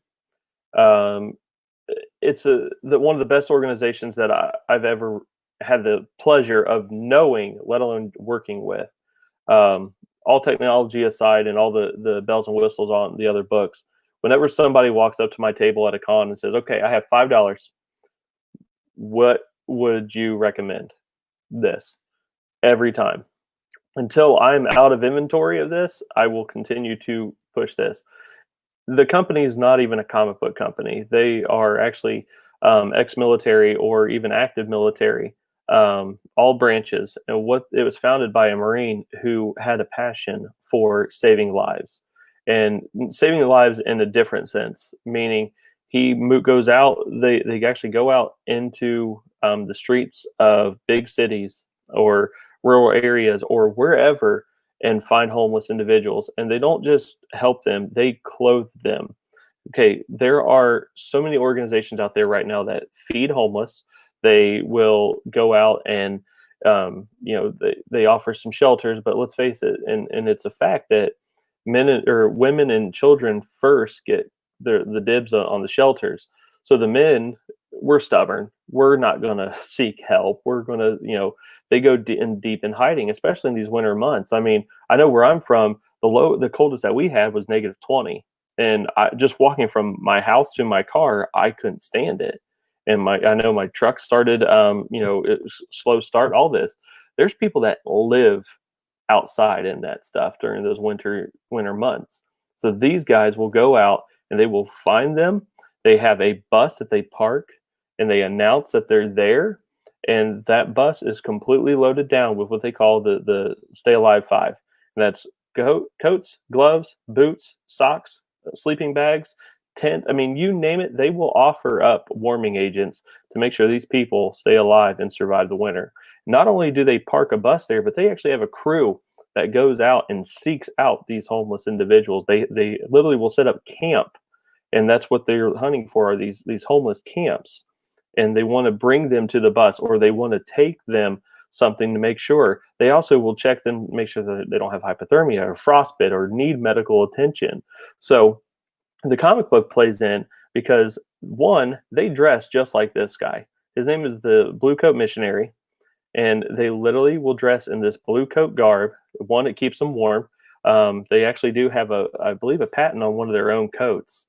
It's one of the best organizations that I've ever had the pleasure of knowing, let alone working with. All technology aside and all the bells and whistles on the other books, whenever somebody walks up to my table at a con and says, okay, I have $5, what would you recommend? This. Every time. Until I'm out of inventory of this, I will continue to push this. The company is not even a comic book company. They are actually ex-military or even active military, all branches. And what it was founded by a Marine who had a passion for saving lives, and saving lives in a different sense, meaning he goes out. They actually go out into the streets of big cities or rural areas or wherever, and find homeless individuals. And they don't just help them, they clothe them. Okay, there are so many organizations out there right now that feed homeless. They will go out and they offer some shelters, but let's face it, and it's a fact that or women and children first get the dibs on the shelters. So the men, we're stubborn. We're not going to seek help. We're going to, they go deep in hiding, especially in these winter months. I mean, I know where I'm from, the coldest that we had was -20. And just walking from my house to my car, I couldn't stand it. And I know my truck started, it was slow start, all this. There's people that live outside in that stuff during those winter months. So these guys will go out and they will find them. They have a bus that they park and they announce that they're there. And that bus is completely loaded down with what they call the Stay Alive 5. And that's coats, gloves, boots, socks, sleeping bags, tent. I mean, you name it, they will offer up warming agents to make sure these people stay alive and survive the winter. Not only do they park a bus there, but they actually have a crew that goes out and seeks out these homeless individuals. They literally will set up camp, and that's what they're hunting for, are these homeless camps. And they want to bring them to the bus, or they want to take them something to make sure. They also will check them, make sure that they don't have hypothermia or frostbite or need medical attention. So the comic book plays in because, one, they dress just like this guy. His name is the Blue Coat Missionary, and they literally will dress in this blue coat garb. One, it keeps them warm. They actually do have I believe, a patent on one of their own coats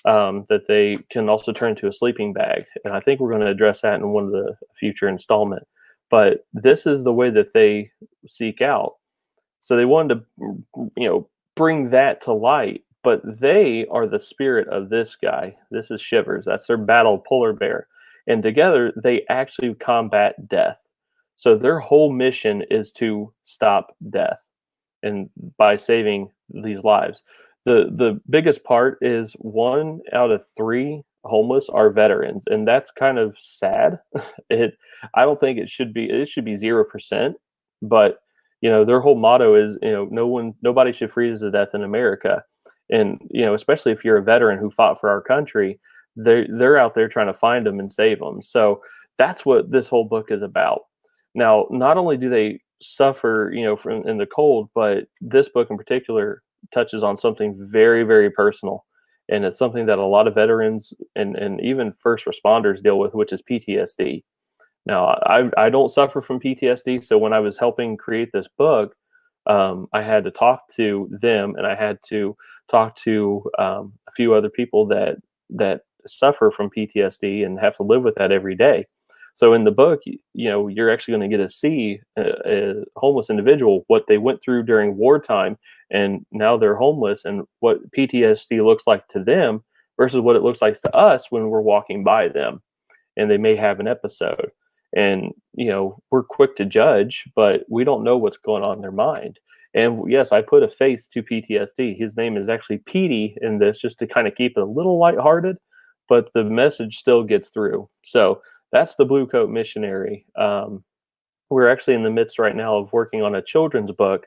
that they can also turn into a sleeping bag. And I think we're going to address that in one of the future installment. But this is the way that they seek out. So they wanted to, bring that to light. But they are the spirit of this guy. This is Shivers. That's their battle polar bear. And together, they actually combat death. So their whole mission is to stop death, and by saving these lives. The biggest part is 1 out of 3 homeless are veterans, and that's kind of sad. I don't think it should be 0%, but their whole motto is, nobody should freeze to death in America. And especially if you're a veteran who fought for our country, they're out there trying to find them and save them. So that's what this whole book is about. Now, not only do they suffer, from in the cold, but this book in particular touches on something very, very personal, and it's something that a lot of veterans and even first responders deal with, which is PTSD. Now, I don't suffer from PTSD, so when I was helping create this book, I had to talk to them, and I had to talk to a few other people that suffer from PTSD and have to live with that every day. So in the book, you're actually going to get to see a homeless individual, what they went through during wartime, and now they're homeless, and what PTSD looks like to them versus what it looks like to us when we're walking by them, and they may have an episode. And we're quick to judge, but we don't know what's going on in their mind. And yes, I put a face to PTSD. His name is actually Petey in this, just to kind of keep it a little lighthearted, but the message still gets through. So that's the Blue Coat Missionary. We're actually in the midst right now of working on a children's book,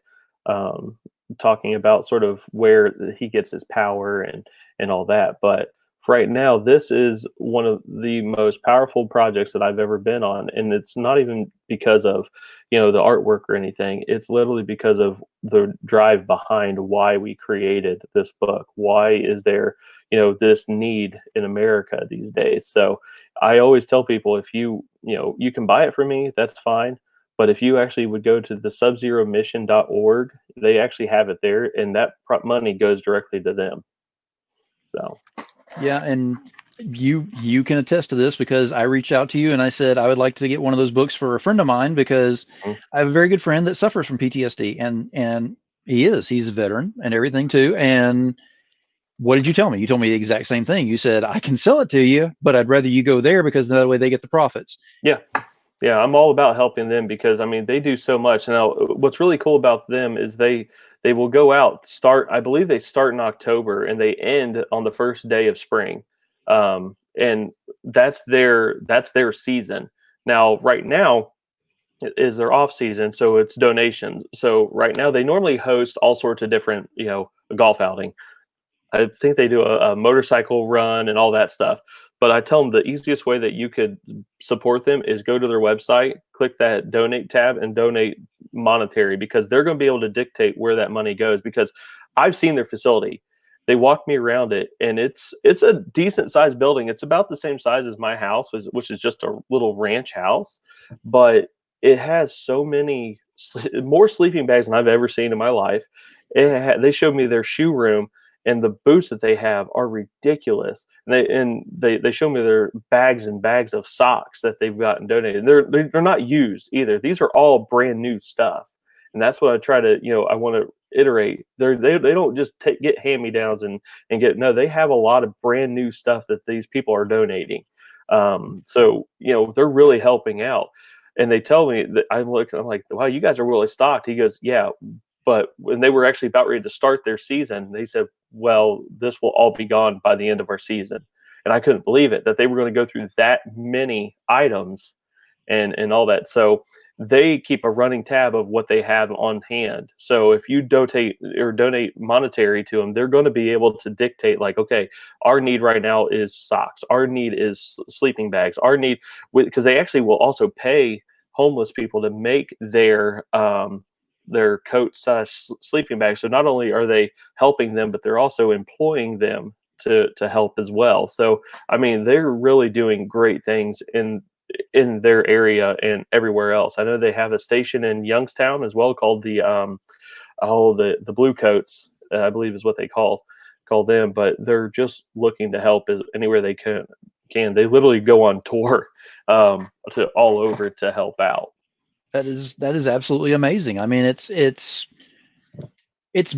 talking about sort of where he gets his power and all that. But right now, this is one of the most powerful projects that I've ever been on, and it's not even because of the artwork or anything. It's literally because of the drive behind why we created this book. Why is there this need in America these days? So I always tell people, if you can buy it from me, that's fine. But if you actually would go to the SubZeroMission.org, they actually have it there, and that money goes directly to them. So, yeah, and you can attest to this, because I reached out to you and I said I would like to get one of those books for a friend of mine, because I have a very good friend that suffers from PTSD, and he's a veteran and everything too. And what did you tell me? You told me the exact same thing. You said, I can sell it to you, but I'd rather you go there, because that way they get the profits. Yeah. Yeah, I'm all about helping them, because they do so much. Now, what's really cool about them is they will go out, I believe they start in October and they end on the first day of spring. And that's their season. Now, right now is their off season, so it's donations. So right now they normally host all sorts of different, golf outing. I think they do a motorcycle run and all that stuff. But I tell them the easiest way that you could support them is go to their website, click that donate tab, and donate monetary, because they're going to be able to dictate where that money goes. Because I've seen their facility. They walked me around it, and it's a decent sized building. It's about the same size as my house, which is just a little ranch house, but it has so many more sleeping bags than I've ever seen in my life. They showed me their shoe room, and the boots that they have are ridiculous. And they show me their bags and bags of socks that they've gotten donated. They're not used either. These are all brand new stuff. And that's what I try to, I want to iterate. They don't just get hand-me-downs and get, no, they have a lot of brand new stuff that these people are donating. So, they're really helping out. And they tell me that I'm like, wow, you guys are really stocked. He goes, yeah. But when they were actually about ready to start their season, they said, well, this will all be gone by the end of our season. And I couldn't believe it, that they were going to go through that many items and all that. So they keep a running tab of what they have on hand. So if you donate monetary to them, they're going to be able to dictate, like, okay, our need right now is socks. Our need is sleeping bags. Our need, because they actually will also pay homeless people to make their coat sleeping bags. So not only are they helping them, but they're also employing them to help as well. So they're really doing great things in their area and everywhere else. I know they have a station in Youngstown as well called the Blue Coats, I believe is what they call them. But they're just looking to help as anywhere they can. They literally go on tour to all over to help out. That is absolutely amazing. It's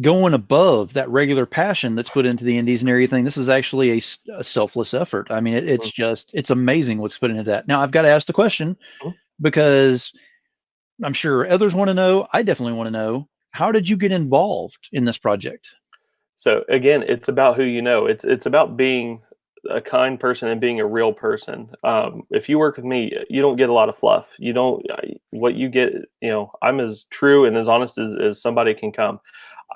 going above that regular passion that's put into the indies and everything. This is actually a selfless effort. It's amazing what's put into that. Now I've got to ask the question, because I'm sure others want to know. I definitely want to know, how did you get involved in this project? So again, it's about who you know. It's about being a kind person and being a real person. If you work with me, you don't get a lot of fluff. You don't, what you get, I'm as true and as honest as somebody can come.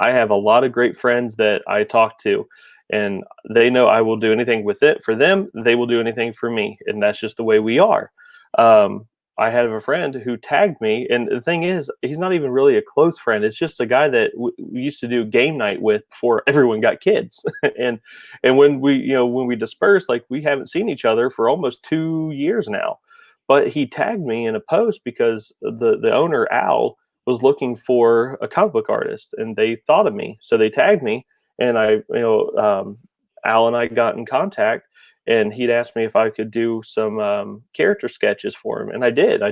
I have a lot of great friends that I talk to, and they know I will do anything with it for them. They will do anything for me, and that's just the way we are. Um, I have a friend who tagged me, and the thing is, he's not even really a close friend. It's just a guy that we used to do game night with before everyone got kids, and when we dispersed, like we haven't seen each other for almost 2 years now. But he tagged me in a post because the owner Al was looking for a comic book artist, and they thought of me, so they tagged me, and Al and I got in contact, and he'd asked me if I could do some character sketches for him, and I did.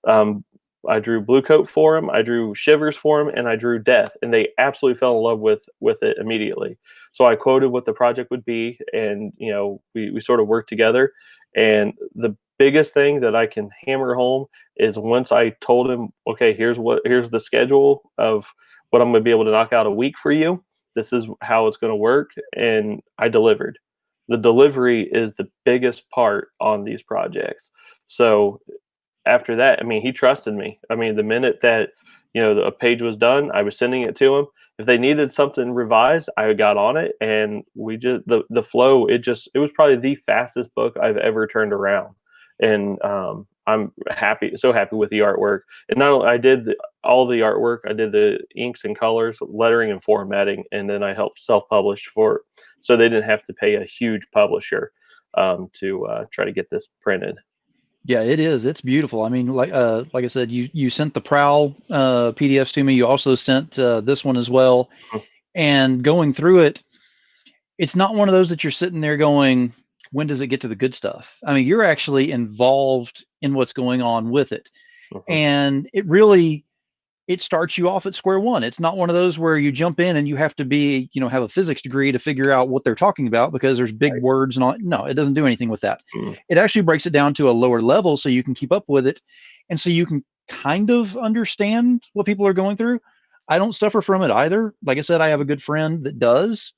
Um, I drew Blue Coat for him, I drew Shivers for him, and I drew Death, and they absolutely fell in love with it immediately. So I quoted what the project would be, and we sort of worked together. And the biggest thing that I can hammer home is once I told him, okay, here's the schedule of what I'm going to be able to knock out a week for you. This is how it's going to work, and I delivered. The delivery is the biggest part on these projects. So after that, I mean, he trusted me. I mean, the minute that a page was done, I was sending it to him. If they needed something revised, I got on it, and we just the flow. It was probably the fastest book I've ever turned around, and I'm so happy with the artwork. And not only I did all the artwork, I did the inks and colors, lettering and formatting, and then I helped self-publish so they didn't have to pay a huge publisher to try to get this printed. Yeah, it is. It's beautiful. I mean, like I said, you sent the Prowl PDFs to me. You also sent this one as well. Mhm. And going through it, it's not one of those that you're sitting there going, when does it get to the good stuff? I mean, you're actually involved in what's going on with it. Mhm. And it starts you off at square one. It's not one of those where you jump in and you have to be, have a physics degree to figure out what they're talking about because there's big Right. words and all. No, it doesn't do anything with that. Mhm. It actually breaks it down to a lower level so you can keep up with it. And so you can kind of understand what people are going through. I don't suffer from it either. Like I said, I have a good friend that does,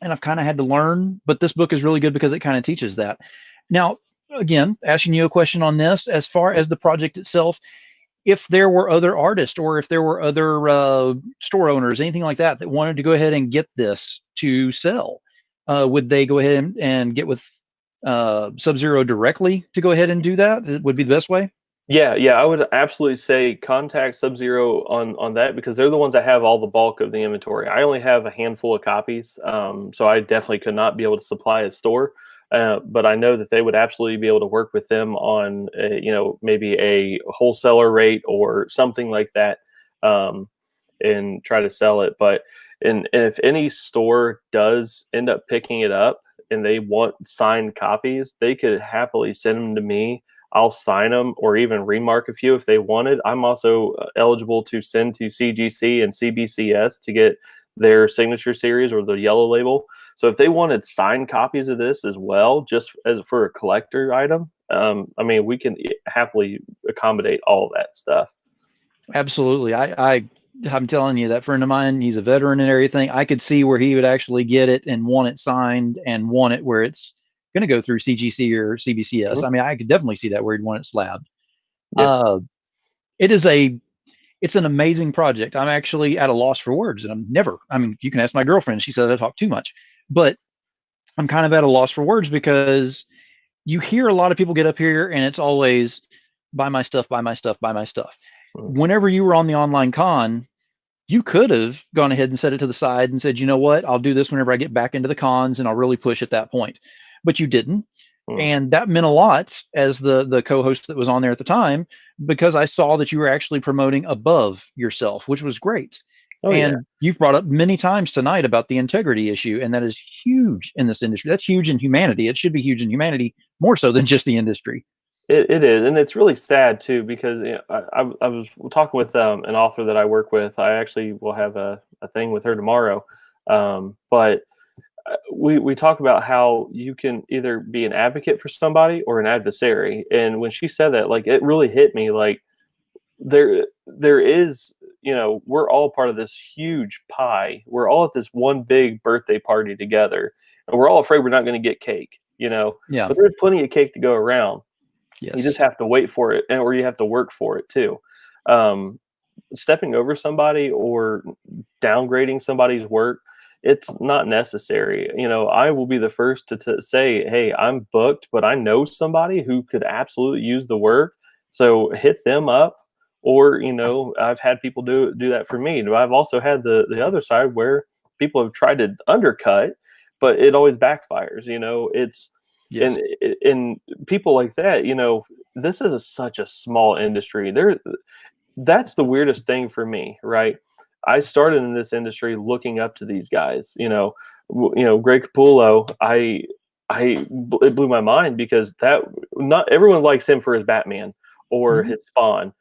and I've kind of had to learn, but this book is really good because it kind of teaches that. Now, again, asking you a question on this, as far as the project itself, if there were other artists or if there were other store owners, anything like that, that wanted to go ahead and get this to sell, would they go ahead and get with SubZero directly to go ahead and do that? It would be the best way. Yeah, I would absolutely say contact SubZero on that because they're the ones that have all the bulk of the inventory. I only have a handful of copies, so I definitely could not be able to supply a store. But I know that they would absolutely be able to work with them on, maybe a wholesaler rate or something like that, and try to sell it. But and if any store does end up picking it up and they want signed copies, they could happily send them to me. I'll sign them or even remark a few if they wanted. I'm also eligible to send to CGC and CBCS to get their signature series or the yellow label. So if they wanted signed copies of this as well, just as for a collector item, I mean, we can happily accommodate all of that stuff. Absolutely. I'm telling you, that friend of mine, he's a veteran and everything. I could see where he would actually get it and want it signed and want it where it's going to go through CGC or CBCS. Mhm. I mean, I could definitely see that where he'd want it slabbed. Yeah. Uh, it's an amazing project. I'm actually at a loss for words, and I mean, you can ask my girlfriend. She says I talk too much, but I'm kind of at a loss for words because you hear a lot of people get up here and it's always buy my stuff, buy my stuff, buy my stuff. Mhm. Whenever you were on the online con, you could have gone ahead and set it to the side and said, you know what, I'll do this whenever I get back into the cons and I'll really push at that point. But you didn't. Mhm. And that meant a lot as the co-host that was on there at the time, because I saw that you were actually promoting above yourself, which was great. Oh yeah. And you've brought up many times tonight about the integrity issue, and that is huge in this industry. That's huge in humanity. It should be huge in humanity more so than just the industry. It is, and it's really sad too because I was talking with an author that I work with. I actually will have a thing with her tomorrow, but we talk about how you can either be an advocate for somebody or an adversary. And when she said that, like it really hit me. Like there is, we're all part of this huge pie. We're all at this one big birthday party together, and we're all afraid we're not going to get cake. Yeah. But there's plenty of cake to go around. You just Yes. have to wait for it, or you have to work for it too. Um, Stepping over somebody or downgrading somebody's work it's not necessary. I will be the first to say, hey, I'm booked, but I know somebody who could absolutely use the work. So hit them up. Or, I've had people do that for me. But I've also had the other side where people have tried to undercut, but it always backfires. It's Yes. and people like that. This is such a small industry. That's the weirdest thing for me, right? I started in this industry looking up to these guys. Greg Capullo. It blew my mind because that not everyone likes him for his Batman or Mhm. his Spawn.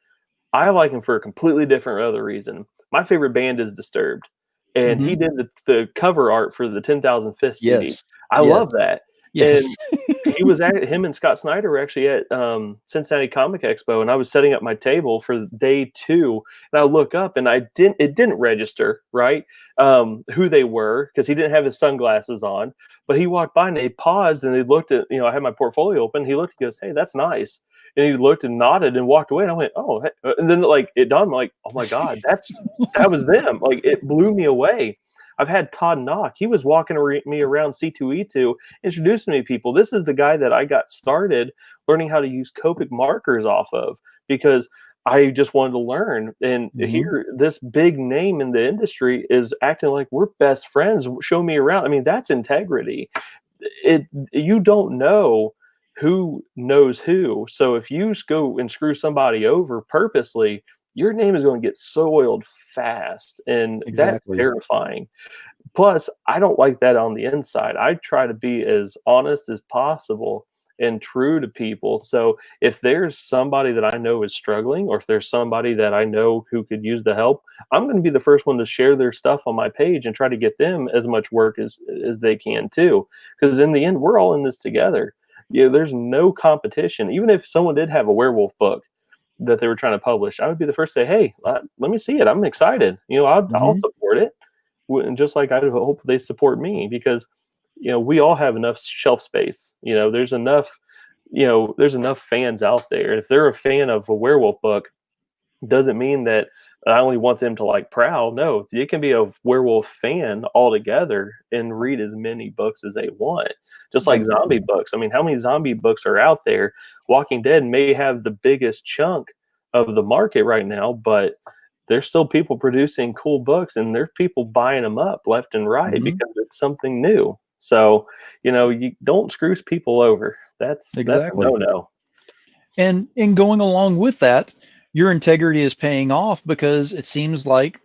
I like him for a completely different other reason. My favorite band is Disturbed, and he Mhm. did the cover art for the 10,000 Fist CD. Yes. I Yes. love that, Yes. and he was at him and Scott Snyder were actually at Cincinnati Comic Expo, and I was setting up my table for day 2, and I look up and it didn't register right who they were because he didn't have his sunglasses on, but he walked by and they paused and they looked at I had my portfolio open. He looked and goes, "Hey, that's nice." And he looked and nodded and walked away. And I went, "Oh," and then like it dawned, like, "Oh my God, that was them!" Like it blew me away. I've had Todd Knock. He was walking me around C2E2, introducing me to people. This is the guy that I got started learning how to use Copic markers off of because I just wanted to learn. And Mhm. here, this big name in the industry is acting like we're best friends. Show me around. I mean, that's integrity. You don't know who knows who. So if you go and screw somebody over purposely, your name is going to get soiled fast, and that's Exactly. terrifying. Plus, I don't like that on the inside. I try to be as honest as possible and true to people. So if there's somebody that I know is struggling, or if there's somebody that I know who could use the help, I'm going to be the first one to share their stuff on my page and try to get them as much work as they can too. Because in the end, we're all in this together. There's no competition. Even if someone did have a werewolf book that they were trying to publish, I would be the first to say, "Hey, let me see it. I'm excited. I'll Mhm. support it." And just like I hope they support me because we all have enough shelf space. There's enough fans out there. And if they're a fan of a werewolf book, doesn't mean that I only want them to like Prowl. No, you can be a werewolf fan altogether and read as many books as they want. Just like zombie Absolutely. books. I mean, how many zombie books are out there? Walking Dead may have the biggest chunk of the market right now, but there's still people producing cool books and there's people buying them up left and right Mhm. because it's something new. So, you don't screw people over. That's a Exactly. no-no. And in going along with that, your integrity is paying off because it seems like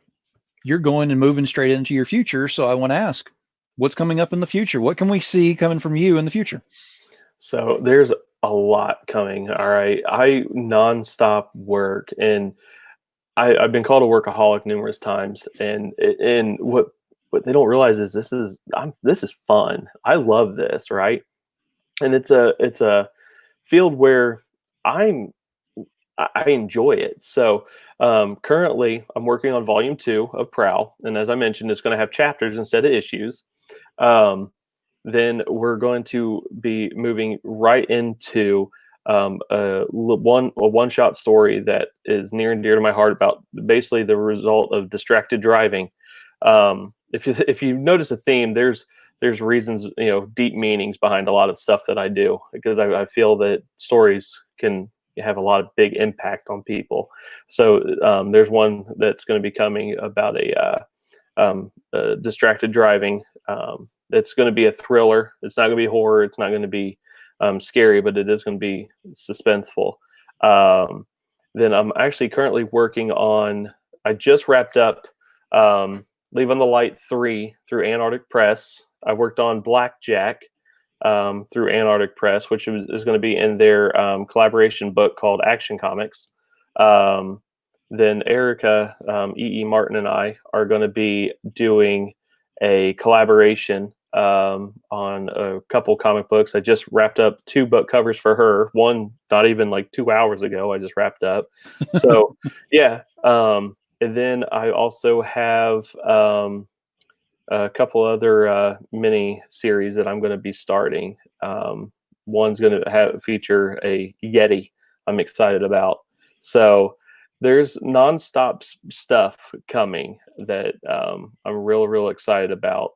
you're going and moving straight into your future. So I want to ask, what's coming up in the future? What can we see coming from you in the future? So there's a lot coming. All right. I nonstop work and I've been called a workaholic numerous times. And what they don't realize is this is fun. I love this, right? And it's a field where I'm I enjoy it. So currently I'm working on volume 2 of Prowl. And as I mentioned, it's going to have chapters instead of issues. Um, then we're going to be moving right into a one shot story that is near and dear to my heart about basically the result of distracted driving. If you notice a theme, there's reasons, deep meanings behind a lot of stuff that I do because I feel that stories can have a lot of big impact on people. So there's one that's going to be coming about distracted driving. It's going to be a thriller. It's not going to be horror. It's not going to be scary, but it is going to be suspenseful. Um, then I'm actually currently working on. I just wrapped up Leave on the Light 3 through Antarctic Press. I worked on Blackjack through Antarctic Press, which is going to be in their collaboration book called Action Comics. Um, then Erica, Martin, and I are going to be doing a collaboration on a couple comic books. I just wrapped up 2 book covers for her. One not even like 2 hours ago. I just wrapped up. So yeah. And then I also have a couple other mini series that I'm going to be starting. One's going to feature a Yeti. I'm excited about. So there's nonstop stuff coming that I'm real excited about.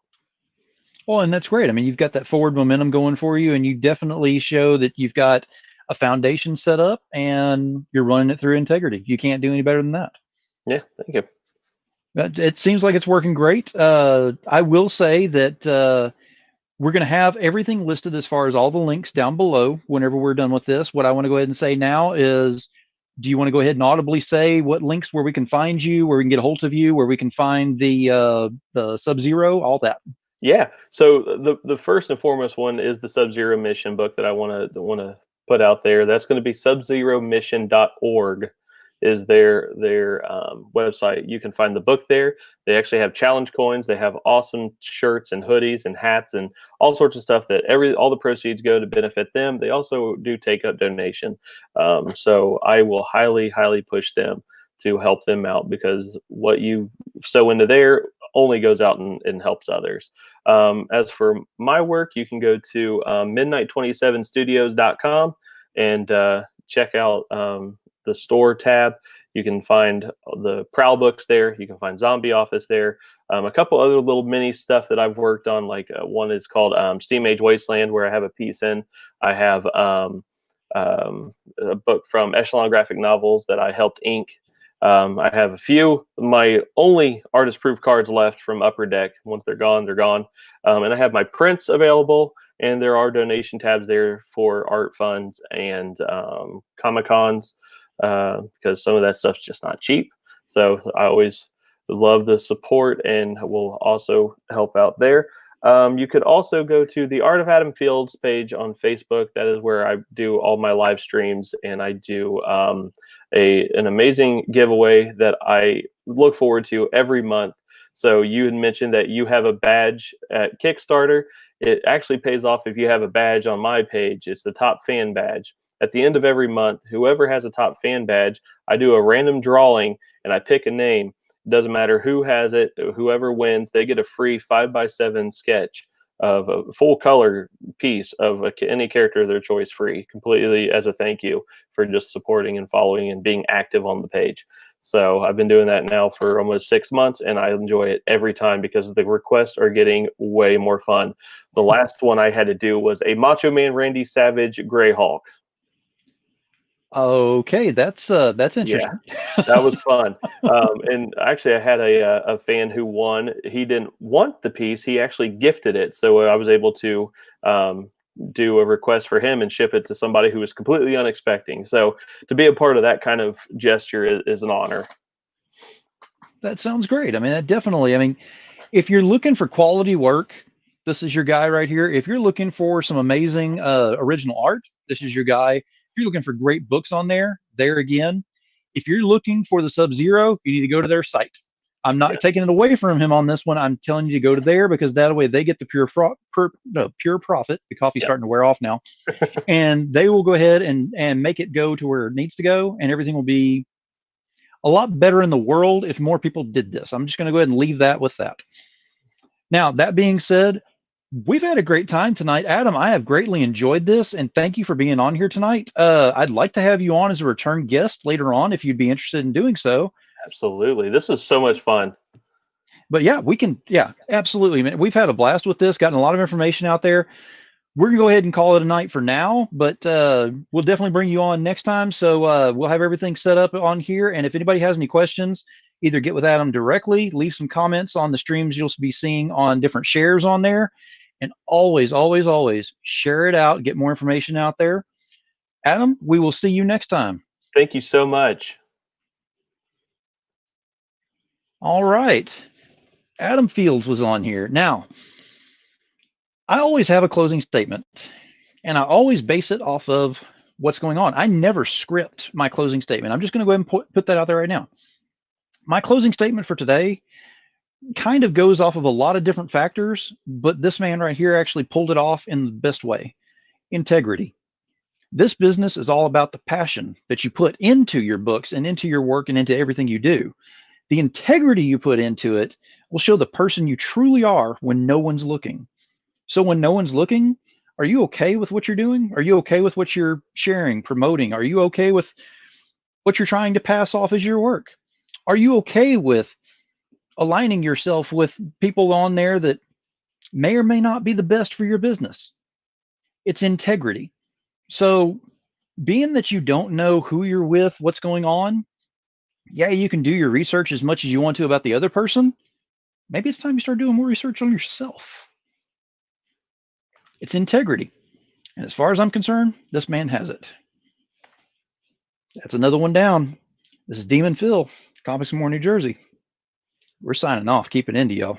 Well, and that's great. I mean, you've got that forward momentum going for you, and you definitely show that you've got a foundation set up and you're running it through integrity. You can't do any better than that. Yeah, thank you. It seems like it's working great. I will say that we're going to have everything listed as far as all the links down below whenever we're done with this. What I want to go ahead and say now is, do you want to go ahead and audibly say what links where we can find you, where we can get a hold of you, where we can find the SubZero, all that? Yeah. So the first and foremost one is the SubZero Mission book that I want to put out there. That's going to be subzeromission.org is their website. You can find the book there. They actually have challenge coins. They have awesome shirts and hoodies and hats and all sorts of stuff that all the proceeds go to benefit them. They also do take up donation. So I will highly push them to help them out, because what you sow into there only goes out and helps others. As for my work, you can go to midnight27studios.com and check out the store tab. You can find the Prowl books there. You can find Zombie Office there. A couple other little mini stuff that I've worked on, like one is called Steam Age Wasteland, where I have a piece in. I have a book from Echelon Graphic Novels that I helped ink. I have a few. My only artist-proof cards left from Upper Deck. Once they're gone, they're gone. And I have my prints available, and there are donation tabs there for art funds and Comic-Cons, because some of that stuff's just not cheap. So I always love the support and will also help out there. You could also go to the Art of Adam Fields page on Facebook. That is where I do all my live streams, and I do an amazing giveaway that I look forward to every month. So you had mentioned that you have a badge at Kickstarter. It actually pays off if you have a badge on my page. It's the top fan badge. At the end of every month, whoever has a top fan badge, I do a random drawing and I pick a name. It doesn't matter who has it, whoever wins, they get a free 5x7 sketch of a full color piece of any character of their choice, free, completely as a thank you for just supporting and following and being active on the page. So I've been doing that now for almost 6 months, and I enjoy it every time because the requests are getting way more fun. The last one I had to do was a Macho Man Randy Savage Gray Hulk. Okay, that's interesting. Yeah, that was fun. And actually, I had a fan who won. He didn't want the piece. He actually gifted it. So I was able to do a request for him and ship it to somebody who was completely unexpecting. So to be a part of that kind of gesture is an honor. That sounds great. I mean, that definitely, I mean, if you're looking for quality work, this is your guy right here. If you're looking for some amazing original art, this is your guy. If you're looking for great books on there again. If you're looking for the SubZero, you need to go to their site. I'm not taking it away from him on this one. I'm telling you to go to there, because that way they get the pure profit. The coffee's starting to wear off now. And they will go ahead and make it go to where it needs to go, and everything will be a lot better in the world if more people did this. I'm just going to go ahead and leave that with that. Now, that being said, we've had a great time tonight. Adam, I have greatly enjoyed this, and thank you for being on here tonight. I'd like to have you on as a return guest later on if you'd be interested in doing so. Absolutely. This is so much fun. But yeah, we can, yeah, absolutely. Man, we've had a blast with this, gotten a lot of information out there. We're going to go ahead and call it a night for now, but we'll definitely bring you on next time. So we'll have everything set up on here. And if anybody has any questions, either get with Adam directly, leave some comments on the streams you'll be seeing on different shares on there. And always, always, always share it out, get more information out there. Adam, we will see you next time. Thank you so much. All right. Adam Fields was on here. Now, I always have a closing statement, and I always base it off of what's going on. I never script my closing statement. I'm just going to go ahead and put that out there right now. My closing statement for today kind of goes off of a lot of different factors, but this man right here actually pulled it off in the best way. Integrity. This business is all about the passion that you put into your books and into your work and into everything you do. The integrity you put into it will show the person you truly are when no one's looking. So when no one's looking, are you okay with what you're doing? Are you okay with what you're sharing, promoting? Are you okay with what you're trying to pass off as your work? Are you okay with aligning yourself with people on there that may or may not be the best for your business. It's integrity. So, being that you don't know who you're with, what's going on, yeah, you can do your research as much as you want to about the other person. Maybe it's time you start doing more research on yourself. It's integrity. And as far as I'm concerned, this man has it. That's another one down. This is Demon Phil, Comics and More, New Jersey. We're signing off. Keep it indie, y'all.